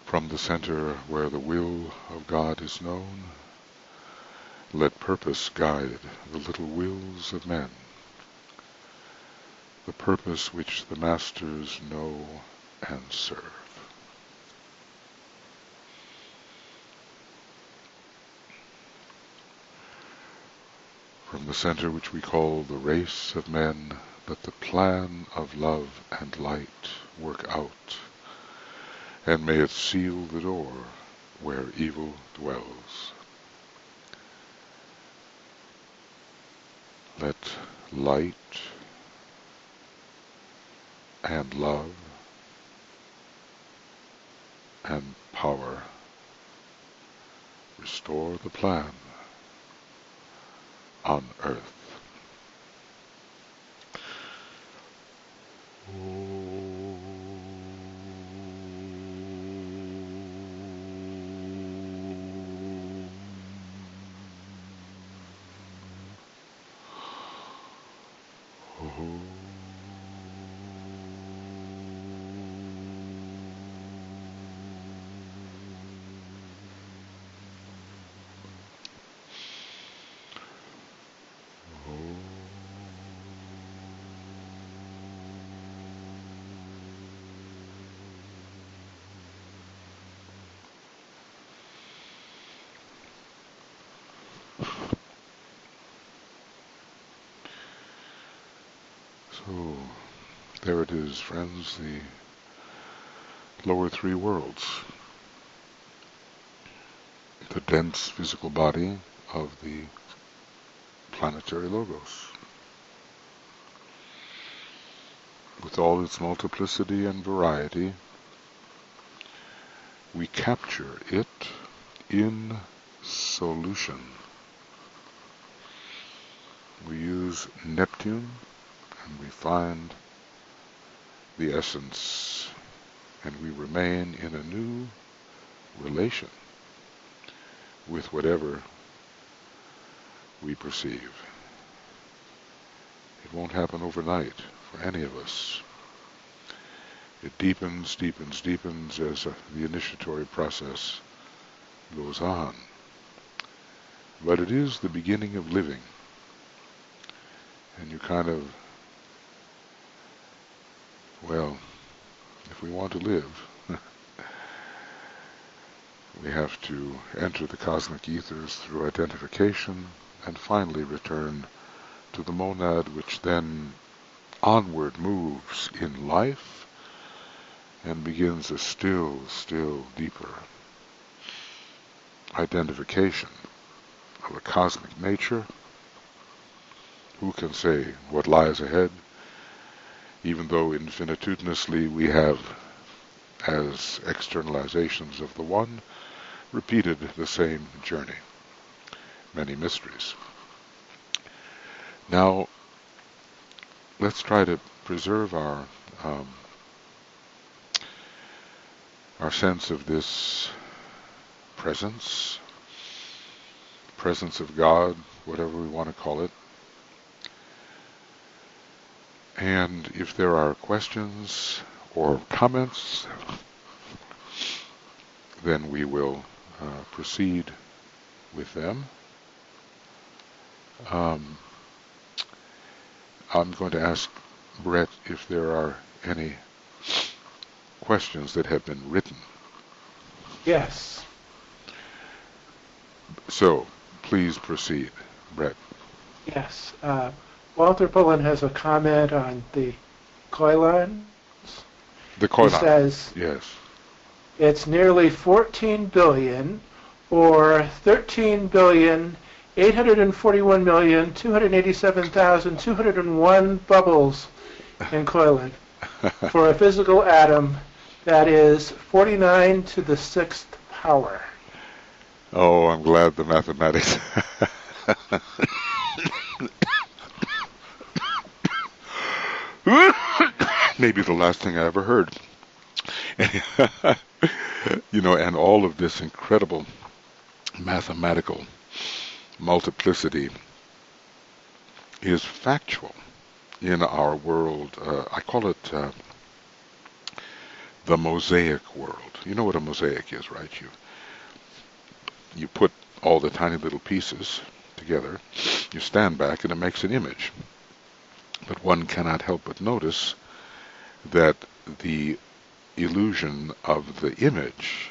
From the center where the will of God is known, let purpose guide the little wills of men, the purpose which the masters know and serve. From the center which we call the race of men, let the plan of love and light work out, and may it seal the door where evil dwells. Let light and love and power restore the plan on earth. So, there it is, friends, the lower three worlds. The dense physical body of the planetary logos, with all its multiplicity and variety. We capture it in solution. We use Neptune and we find the essence, and we remain in a new relation with whatever we perceive. It won't happen overnight for any of us. It deepens, deepens, deepens as the initiatory process goes on. But it is the beginning of living. And you kind of, well, if we want to live, we have to enter the cosmic ethers through identification and finally return to the monad, which then onward moves in life and begins a still deeper identification of a cosmic nature. Who can say what lies ahead, even though infinitudinously we have, as externalizations of the One, repeated the same journey. Many mysteries. Now, let's try to preserve our sense of this presence of God, whatever we want to call it. And if there are questions or comments, then we will proceed with them. I'm going to ask Brett if there are any questions that have been written. Yes. So, please proceed, Brett. Yes. Walter Pullen has a comment on the Koilons. The Koilon. He says, yes. It's nearly 14 billion, or 13,841,287,201 bubbles in Koilon for a physical atom that is 49 to the 6th power. Oh, I'm glad the mathematics. Maybe the last thing I ever heard. And all of this incredible mathematical multiplicity is factual in our world. I call it the mosaic world. You know what a mosaic is, right? You put all the tiny little pieces together, you stand back, and it makes an image. But one cannot help but notice that the illusion of the image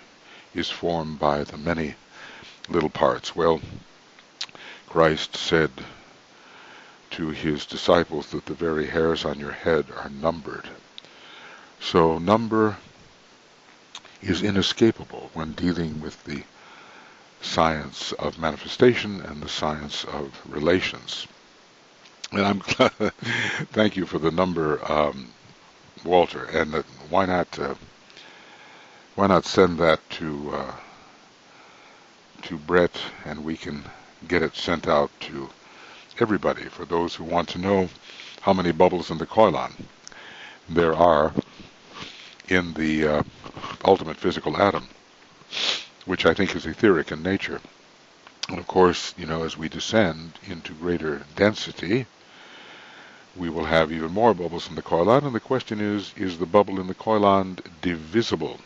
is formed by the many little parts. Well, Christ said to his disciples that the very hairs on your head are numbered. So number is inescapable when dealing with the science of manifestation and the science of relations. And I'm glad, thank you for the number, Walter. And why not send that to Brett, and we can get it sent out to everybody for those who want to know how many bubbles in the koilan there are in the ultimate physical atom, which I think is etheric in nature. And of course, as we descend into greater density, we will have even more bubbles in the koilan, and the question is the bubble in the koilan divisible?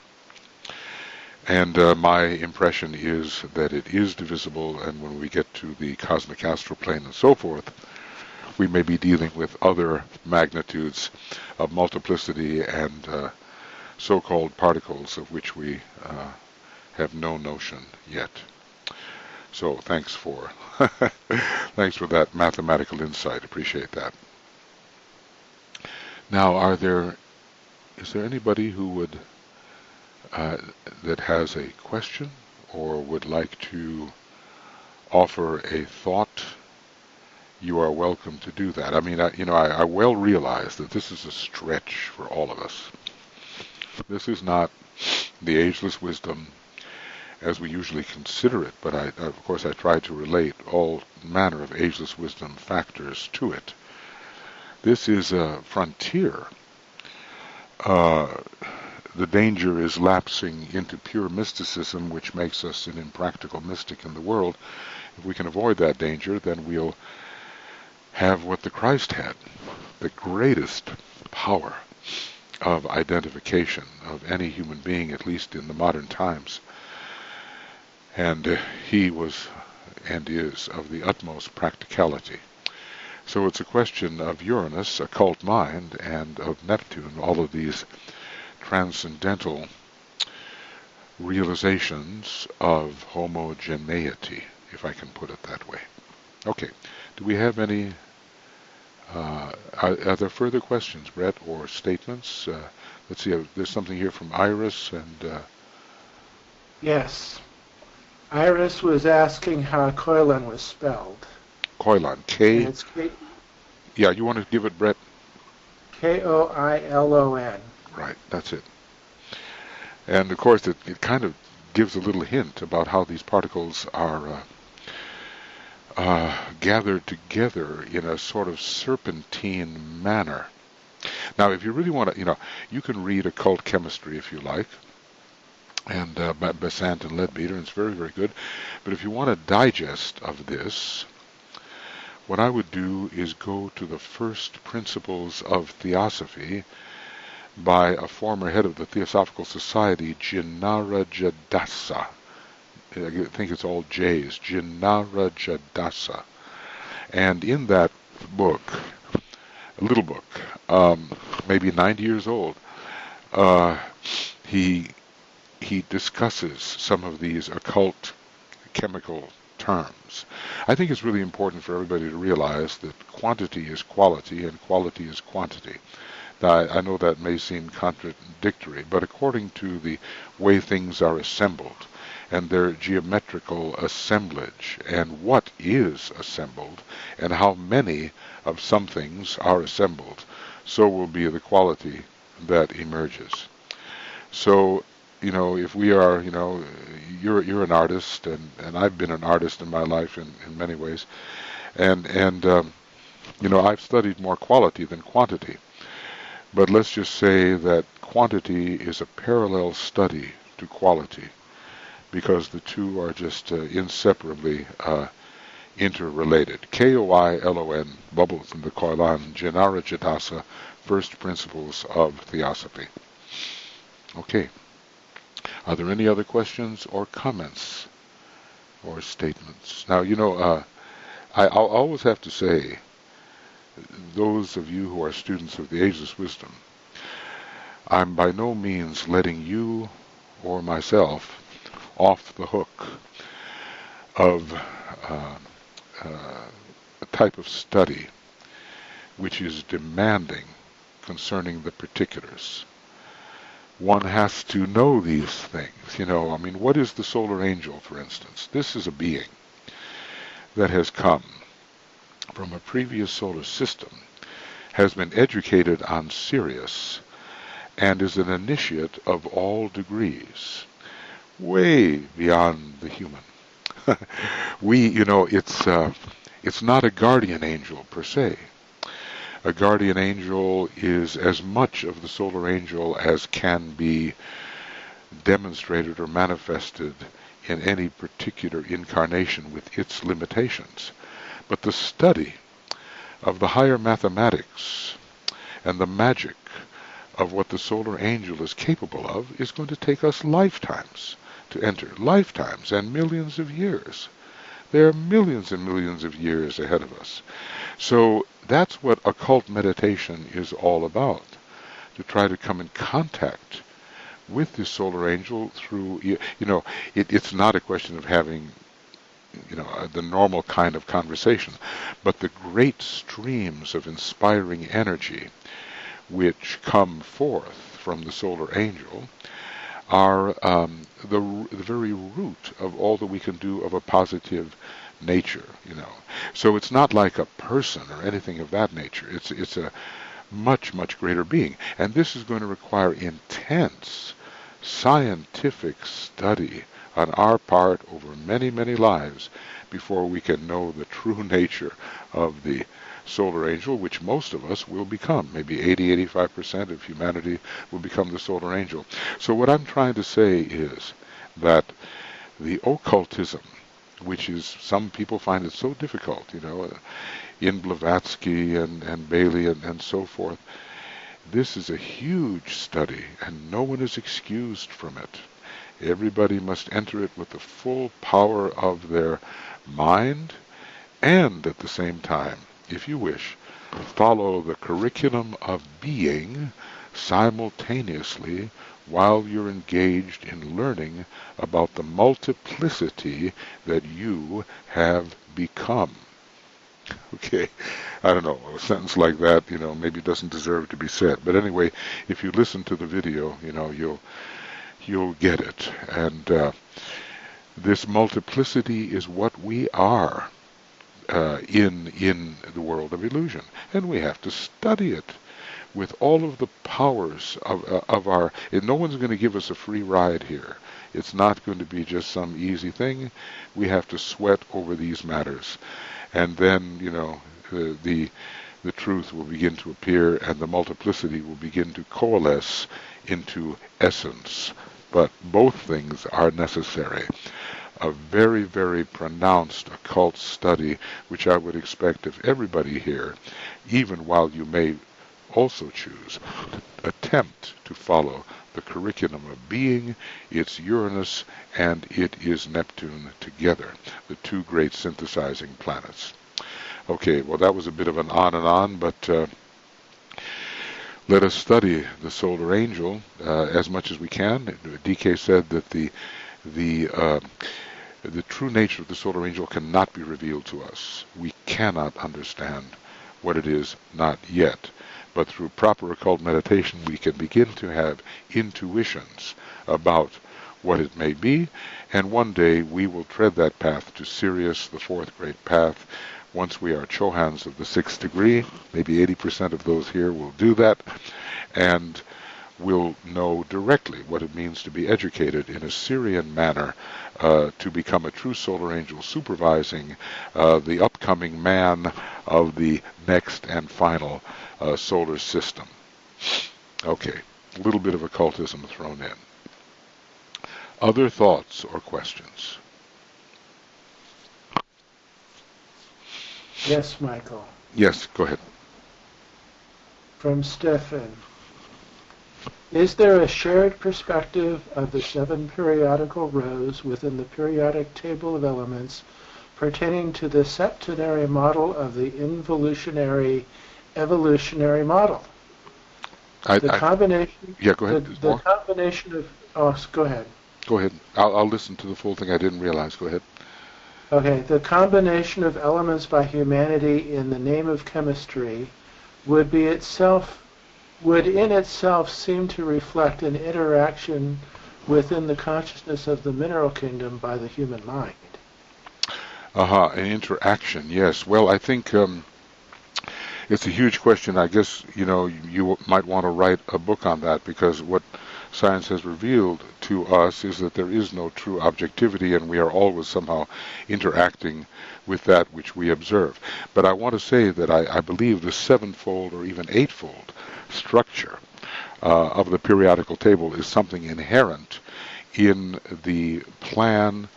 And my impression is that it is divisible, and when we get to the cosmic astral plane and so forth, we may be dealing with other magnitudes of multiplicity and so-called particles of which we have no notion yet. So thanks for thanks for that mathematical insight. Appreciate that. Now, is there anybody who would that has a question or would like to offer a thought? You are welcome to do that. I mean, I well realize that this is a stretch for all of us. This is not the ageless wisdom as we usually consider it, but of course I try to relate all manner of ageless wisdom factors to it. This is a frontier. The danger is lapsing into pure mysticism, which makes us an impractical mystic in the world. If we can avoid that danger, then we'll have what the Christ had, the greatest power of identification of any human being, at least in the modern times. And he was and is of the utmost practicality. So it's a question of Uranus, occult mind, and of Neptune, all of these transcendental realizations of homogeneity, if I can put it that way. Okay, do we have any, are there further questions, Brett, or statements? Let's see, there's something here from Iris, and... Yes. Iris was asking how koilan was spelled. Koilan, K... It's Yeah, you want to give it, Brett? Koilon. Right, that's it. And of course, it kind of gives a little hint about how these particles are gathered together in a sort of serpentine manner. Now, if you really want to, you can read occult chemistry if you like, and Besant and Leadbeater, and it's very, very good. But if you want a digest of this, what I would do is go to the first principles of theosophy by a former head of the Theosophical Society, Jinnarajadasa. I think it's all J's, Jinnarajadasa. And in that book, a little book, maybe 90 years old, he discusses some of these occult chemical terms. I think it's really important for everybody to realize that quantity is quality and quality is quantity. Now, I know that may seem contradictory, but according to the way things are assembled and their geometrical assemblage and what is assembled and how many of some things are assembled, so will be the quality that emerges. So, if we are, you're an artist, and I've been an artist in my life in many ways, and I've studied more quality than quantity. But let's just say that quantity is a parallel study to quality, because the two are just inseparably interrelated. Koilon, bubbles in the koilan, Jinnarajadasa, first principles of theosophy. Okay. Are there any other questions or comments or statements? Now, I'll always have to say, those of you who are students of the Ageless Wisdom, I'm by no means letting you or myself off the hook of uh, a type of study which is demanding concerning the particulars. One has to know these things. I mean, what is the solar angel, for instance? This is a being that has come from a previous solar system, has been educated on Sirius, and is an initiate of all degrees, way beyond the human. It's not a guardian angel per se. A guardian angel is as much of the solar angel as can be demonstrated or manifested in any particular incarnation with its limitations. But the study of the higher mathematics and the magic of what the solar angel is capable of is going to take us lifetimes to enter. Lifetimes and millions of years. There are millions and millions of years ahead of us. So that's what occult meditation is all about, to try to come in contact with the solar angel through, it's not a question of having, the normal kind of conversation, but the great streams of inspiring energy which come forth from the solar angel are the very root of all that we can do of a positive nature. So it's not like a person or anything of that nature. It's a much, much greater being. And this is going to require intense scientific study on our part over many, many lives before we can know the true nature of the solar angel, which most of us will become. Maybe 80-85% of humanity will become the solar angel. So what I'm trying to say is that the occultism, which is, some people find it so difficult, in Blavatsky and Bailey and so forth, this is a huge study, and no one is excused from it. Everybody must enter it with the full power of their mind, and at the same time, if you wish, follow the curriculum of being simultaneously while you're engaged in learning about the multiplicity that you have become. Okay, I don't know, a sentence like that, maybe doesn't deserve to be said. But anyway, if you listen to the video, you'll get it. And this multiplicity is what we are in the world of illusion, and we have to study it with all of the powers of our. And no one's going to give us a free ride here. It's not going to be just some easy thing. We have to sweat over these matters, and then the truth will begin to appear, and the multiplicity will begin to coalesce into essence. But both things are necessary. A very, very pronounced occult study, which I would expect of everybody here, even while you may also choose to attempt to follow the curriculum of being. It's Uranus and it is Neptune together, the two great synthesizing planets. Okay, well, that was a bit of an on and on, but let us study the solar angel as much as we can. DK said that the true nature of the solar angel cannot be revealed to us. We cannot understand what it is, not yet. But through proper occult meditation, we can begin to have intuitions about what it may be, and one day we will tread that path to Sirius, the fourth great path. Once we are Chohans of the sixth degree, maybe 80% of those here will do that, and will know directly what it means to be educated in a Sirian manner to become a true solar angel supervising the upcoming man of the next and final solar system. Okay, a little bit of occultism thrown in. Other thoughts or questions? Yes, Michael. Yes, go ahead. From Stefan. Is there a shared perspective of the 7 periodical rows within the periodic table of elements pertaining to the septenary model of the involutionary evolutionary model? The combination. Yeah, go ahead. The combination of. Oh, go ahead. Go ahead. I'll listen to the full thing. I didn't realize. Go ahead. Okay. The combination of elements by humanity in the name of chemistry would in itself seem to reflect an interaction within the consciousness of the mineral kingdom by the human mind. An interaction. Yes. Well, I think it's a huge question. I guess you might want to write a book on that, because what science has revealed to us is that there is no true objectivity, and we are always somehow interacting with that which we observe. But I want to say that I believe the sevenfold or even eightfold structure of the periodical table is something inherent in the plan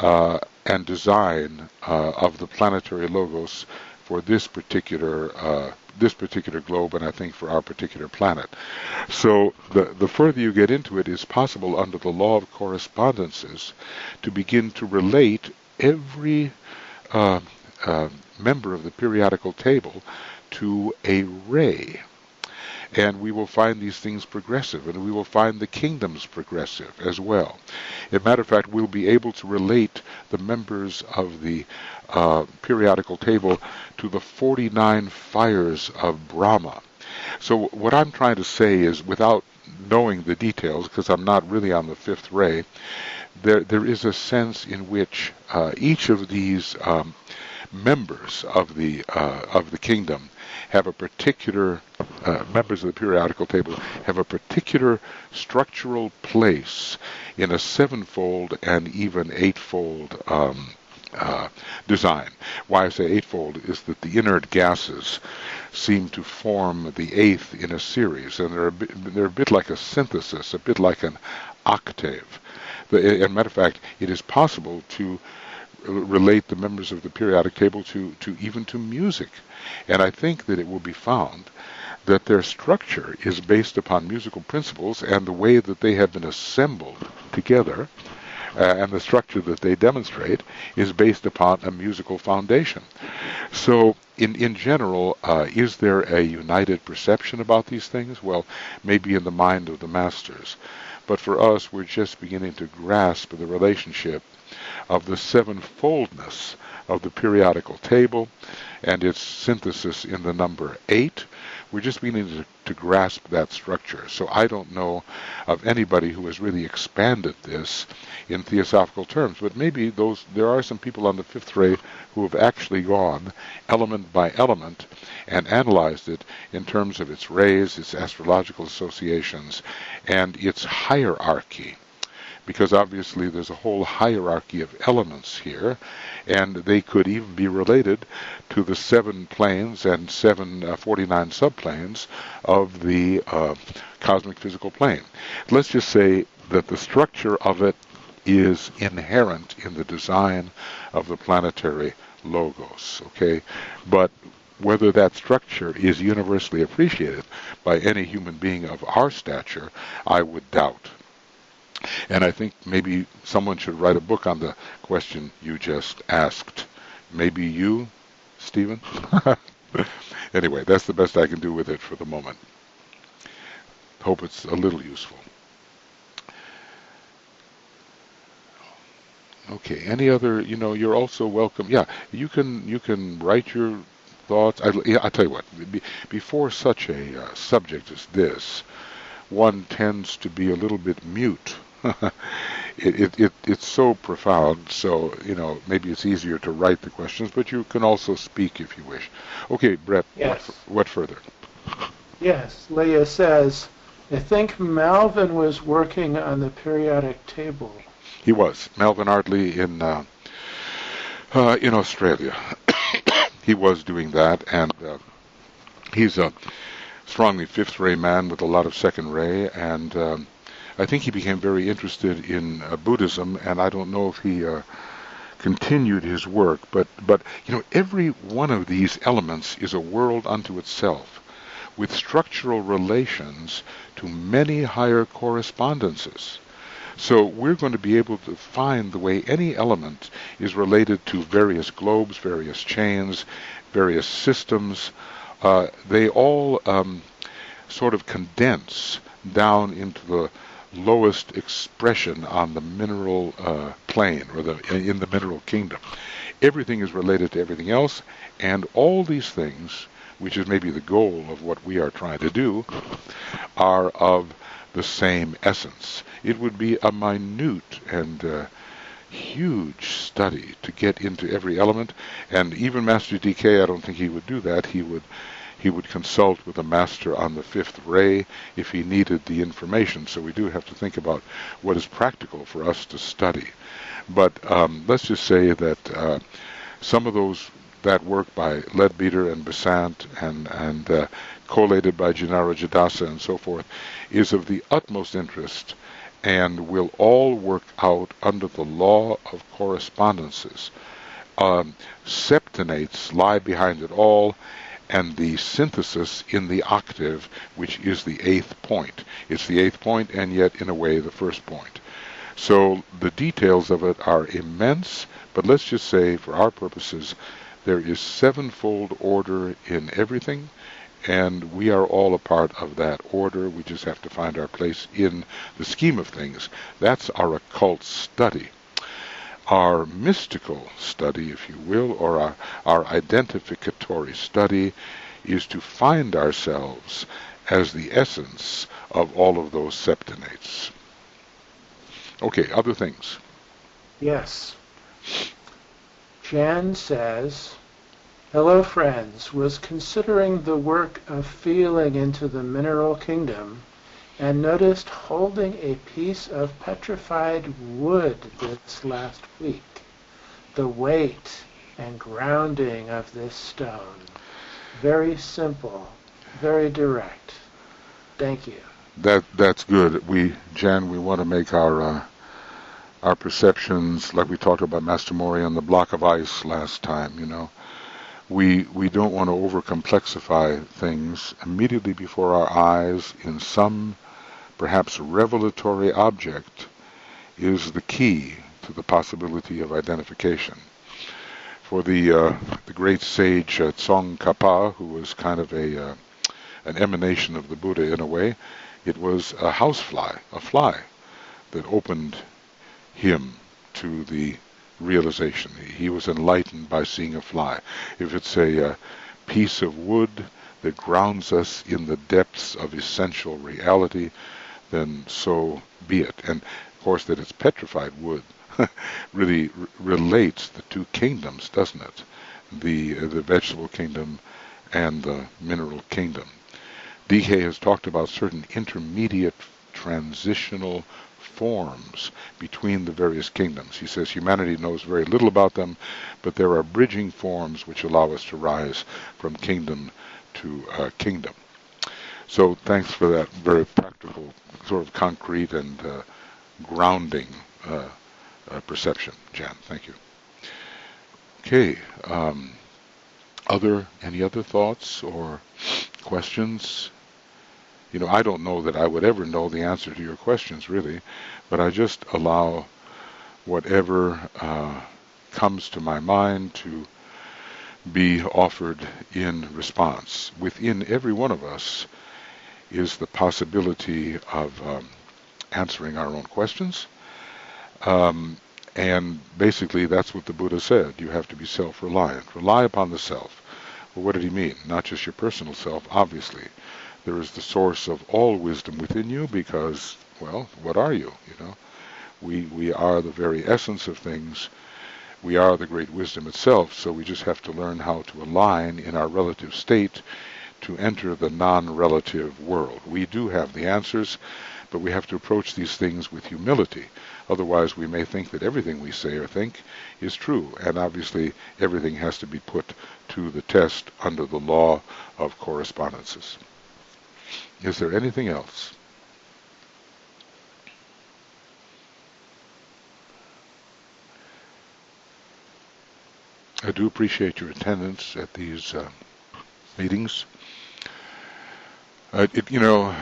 and design of the planetary logos for this particular globe, and I think for our particular planet. So the further you get into it, is possible under the law of correspondences to begin to relate every member of the periodical table to a ray. And we will find these things progressive, and we will find the kingdoms progressive as well. As a matter of fact, we'll be able to relate the members of the periodical table to the 49 fires of Brahma. So what I'm trying to say is, without knowing the details, because I'm not really on the fifth ray, there is a sense in which each of these members of the kingdom have a particular members of the periodical table have a particular structural place in a sevenfold and even eightfold design. Why I say eightfold is that the inert gases seem to form the eighth in a series, and they're a bit like a synthesis, a bit like an octave. As a matter of fact, it is possible to relate the members of the periodic table to even to music. And I think that it will be found that their structure is based upon musical principles, and the way that they have been assembled together and the structure that they demonstrate is based upon a musical foundation. So in general, is there a united perception about these things? Well, maybe in the mind of the masters. But for us, we're just beginning to grasp the relationship of the sevenfoldness of the periodical table and its synthesis in the number 8. We're just beginning to grasp that structure. So I don't know of anybody who has really expanded this in theosophical terms, but maybe there are some people on the fifth ray who have actually gone element by element and analyzed it in terms of its rays, its astrological associations, and its hierarchy. Because obviously there's a whole hierarchy of elements here, and they could even be related to the 7 planes and 49 subplanes of the cosmic physical plane. Let's just say that the structure of it is inherent in the design of the planetary logos, okay? But whether that structure is universally appreciated by any human being of our stature, I would doubt. And I think maybe someone should write a book on the question you just asked. Maybe you, Stephen? Anyway, that's the best I can do with it for the moment. Hope it's a little useful. Okay, any other, you're also welcome. Yeah, you can write your thoughts. I'll tell you what, before such a subject as this, one tends to be a little bit mute. It's so profound, so maybe it's easier to write the questions, but you can also speak if you wish. Okay, Brett. Yes. What further? Yes, Leah says, I think Malvin was working on the periodic table. He was. Malvin Ardley in Australia. He was doing that, and he's a strongly fifth ray man with a lot of second ray, and I think he became very interested in Buddhism, and I don't know if he continued his work, but every one of these elements is a world unto itself. with structural relations to many higher correspondences. So we're going to be able to find the way any element is related to various globes, various chains, various systems. They all sort of condense down into the lowest expression on the mineral plane, or in the mineral kingdom. Everything is related to everything else, and all these things, which is maybe the goal of what we are trying to do, are of the same essence. It would be a minute and huge study to get into every element, and even Master DK, I don't think he would do that. He would consult with a master on the fifth ray if he needed the information. So we do have to think about what is practical for us to study. But let's just say that some of that work by Leadbeater and Besant and collated by Gennaro Jadasa and so forth is of the utmost interest, and will all work out under the law of correspondences. Septonates lie behind it all, and the synthesis in the octave, which is the eighth point. It's the eighth point, and yet in a way the first point. So the details of it are immense, but let's just say for our purposes there is sevenfold order in everything, and we are all a part of that order. We just have to find our place in the scheme of things. That's our occult study. Our mystical study, if you will, or our identificatory study, is to find ourselves as the essence of all of those septonates. Okay, other things. Yes. Jan says, hello friends, was considering the work of feeling into the mineral kingdom and noticed holding a piece of petrified wood this last week. The weight and grounding of this stone. Very simple, very direct. Thank you. That's good. Jan, we want to make our perceptions, like we talked about Master Morya and the block of ice last time, We don't want to over-complexify things immediately before our eyes in some perhaps revelatory object is the key to the possibility of identification. For the great sage Tsongkhapa, who was kind of an emanation of the Buddha in a way, it was a housefly, a fly, that opened him to the realization. He was enlightened by seeing a fly. If it's a piece of wood that grounds us in the depths of essential reality, then so be it. And of course that it's petrified wood really relates the two kingdoms, doesn't it? The vegetable kingdom and the mineral kingdom. DK has talked about certain intermediate transitional forms between the various kingdoms. He says humanity knows very little about them, but there are bridging forms which allow us to rise from kingdom to kingdom. So thanks for that very practical, sort of concrete and grounding perception, Jan. Thank you. Okay. Any other thoughts or questions? I don't know that I would ever know the answer to your questions, really, but I just allow whatever comes to my mind to be offered in response. Within every one of us is the possibility of answering our own questions, and basically that's what the Buddha said. You have to be self-reliant. Rely upon the self. Well, what did he mean? Not just your personal self, obviously. There is the source of all wisdom within you because, well, what are you? We are the very essence of things. We are the great wisdom itself, so we just have to learn how to align in our relative state to enter the non-relative world. We do have the answers, but we have to approach these things with humility. Otherwise, we may think that everything we say or think is true, and obviously everything has to be put to the test under the law of correspondences. Is there anything else? I do appreciate your attendance at these meetings. You know,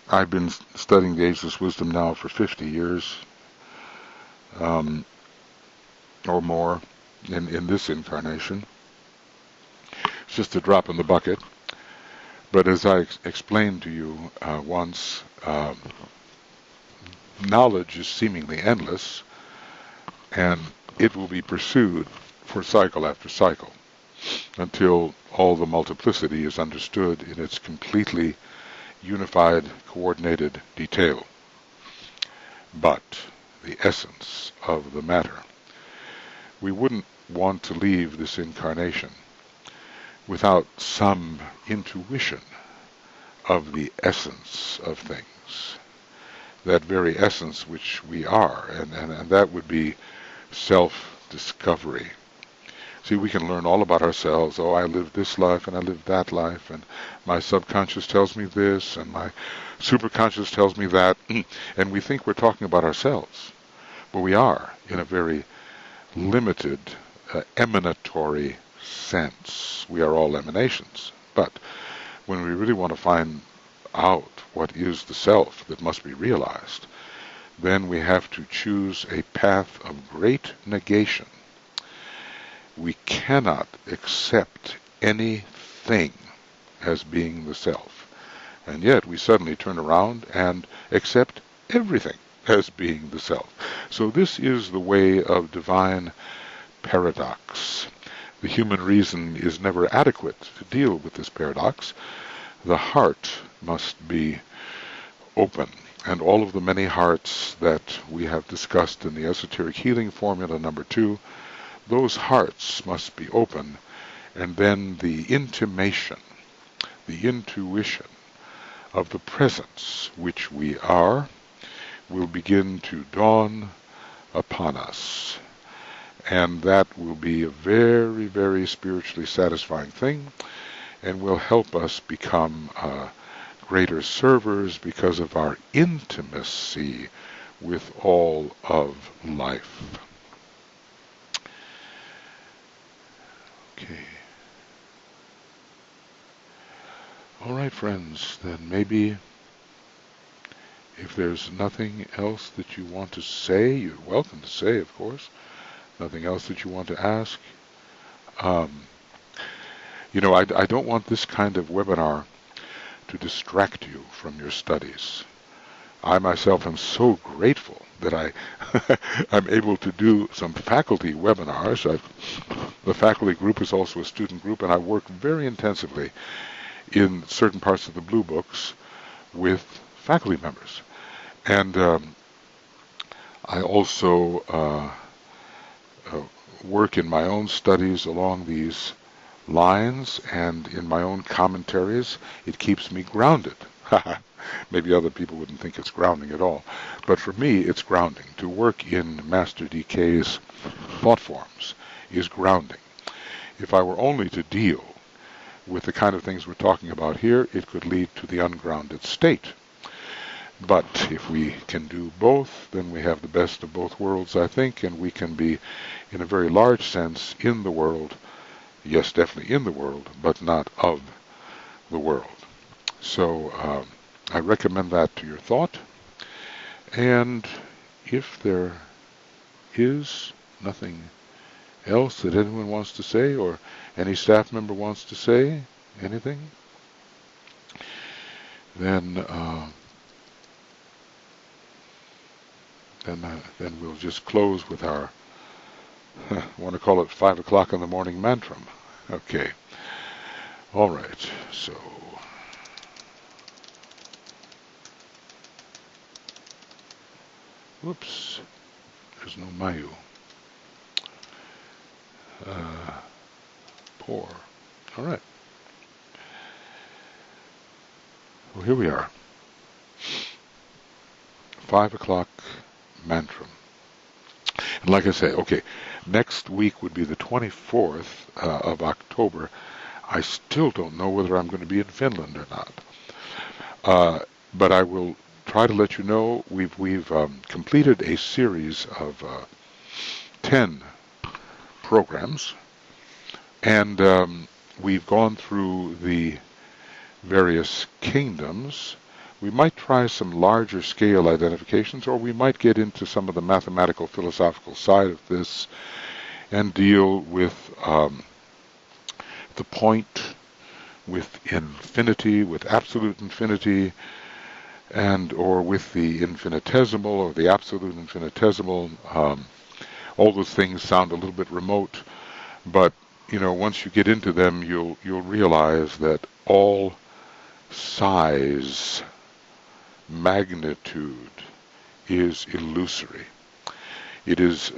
I've been studying the ageless wisdom now for 50 years um, or more in this incarnation. It's just a drop in the bucket. But as I explained to you once, knowledge is seemingly endless, and it will be pursued for cycle after cycle until all the multiplicity is understood in its completely unified, coordinated detail. But the essence of the matter, we wouldn't want to leave this incarnation without some intuition of the essence of things, that very essence which we are, and that would be self-discovery. See, we can learn all about ourselves. Oh, I lived this life and I lived that life, and my subconscious tells me this, and my superconscious tells me that, and we think we're talking about ourselves. But we are, in a very limited, emanatory sense. We are all emanations. But when we really want to find out what is the self that must be realized, then we have to choose a path of great negation. We cannot accept anything as being the self, and yet we suddenly turn around and accept everything as being the self. So this is the way of divine paradox. The human reason is never adequate to deal with this paradox. The heart must be open, and all of the many hearts that we have discussed in the Esoteric Healing Formula number 2, those hearts must be open, and then the intimation, the intuition of the presence which we are will begin to dawn upon us. And that will be a very, very spiritually satisfying thing, and will help us become greater servers because of our intimacy with all of life. Okay. All right, friends, then maybe if there's nothing else that you want to say, you're welcome to say, of course. Nothing else that you want to ask. You know, I don't want this kind of webinar to distract you from your studies. I myself am so grateful that I'm able to do some faculty webinars. The faculty group is also a student group, and I work very intensively in certain parts of the Blue Books with faculty members. And I also work in my own studies along these lines, and in my own commentaries. It keeps me grounded. Maybe other people wouldn't think it's grounding at all, but for me it's grounding. To work in Master DK's thought forms is grounding. If I were only to deal with the kind of things we're talking about here, it could lead to the ungrounded state. But if we can do both, then we have the best of both worlds, I think, and we can be, in a very large sense, in the world. Yes, definitely in the world, but not of the world. So I recommend that to your thought. And if there is nothing else that anyone wants to say, or any staff member wants to say anything, then we'll just close with our, I want to call it 5 o'clock in the morning mantram. Okay. All right. So, whoops. There's no Mayu. Poor. All right. Well, here we are. 5 o'clock mantram. And like I say, okay, next week would be the 24th of October. I still don't know whether I'm going to be in Finland or not. But I will try to let you know. We've completed a series of 10 programs, and we've gone through the various kingdoms. We might try some larger scale identifications, or we might get into some of the mathematical philosophical side of this and deal with the point, with infinity, with absolute infinity, and or with the infinitesimal or the absolute infinitesimal. All those things sound a little bit remote, but once you get into them, you'll realize that all size, magnitude is illusory. It is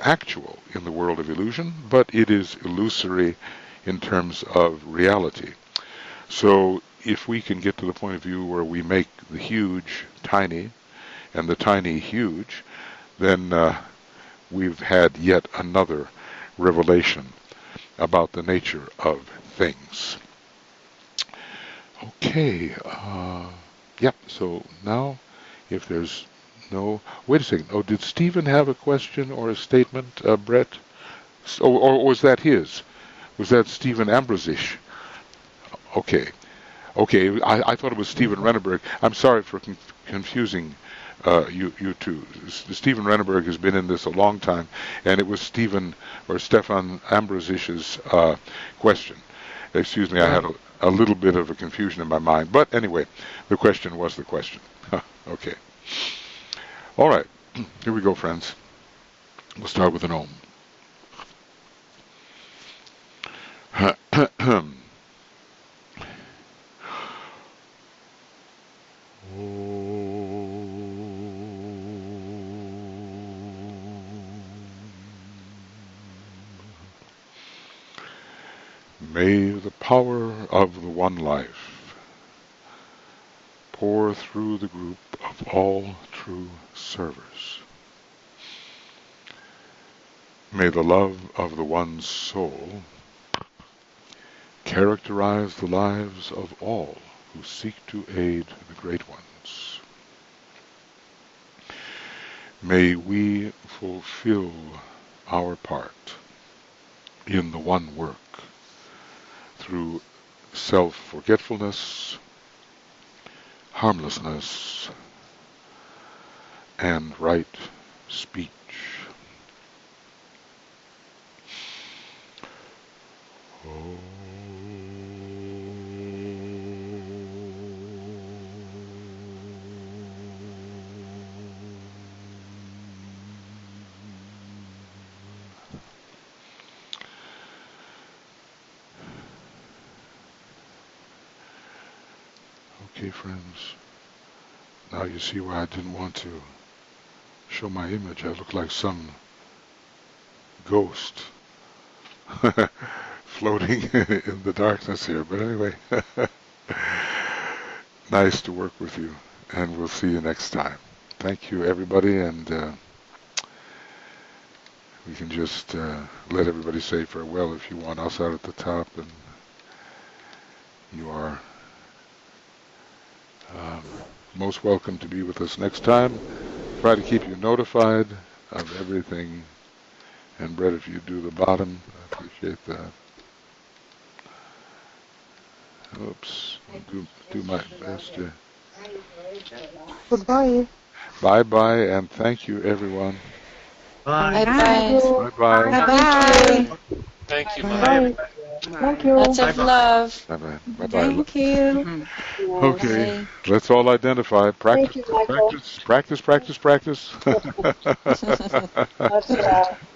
actual in the world of illusion, but it is illusory in terms of reality. So if we can get to the point of view where we make the huge tiny and the tiny huge, then we've had yet another revelation about the nature of things. Okay, yep, so now if there's no... Wait a second. Oh, did Stephen have a question or a statement, Brett? Or was that his? Was that Stephen Ambrosish? Okay. Okay, I thought it was Stephen Renneberg. I'm sorry for confusing you two. Stephen Renneberg has been in this a long time, and it was Stephen or Stefan Ambrosish's question. Excuse me, I had a little bit of a confusion in my mind. But anyway, the question was the question. Okay. All right. Here we go, friends. We'll start with an Om. May the power of the One Life pour through the group of all true servers. May the love of the One Soul characterize the lives of all who seek to aid the Great Ones. May we fulfill our part in the one work through self-forgetfulness, harmlessness, and right speech. Oh. Okay, friends, now you see why I didn't want to show my image. I look like some ghost floating in the darkness here. But anyway, nice to work with you, and we'll see you next time. Thank you, everybody, and we can just let everybody say farewell if you want us out at the top, and you are most welcome to be with us next time. Try to keep you notified of everything. And Brett, if you do the bottom, I appreciate that. Oops, I'll do my best to... Goodbye. Bye-bye, and thank you, everyone. Bye. Bye. Bye-bye. Bye. Thank you, Bye. Thank you. Lots of love. Bye-bye. Bye-bye. Thank you. Okay, let's all identify. Thank you, Michael. Practice.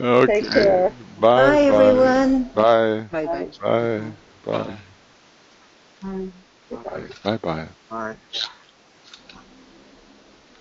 Okay. Take care. Bye, Bye, everyone. Bye. Bye-bye. Bye. Bye. Bye. Bye. Bye. Bye.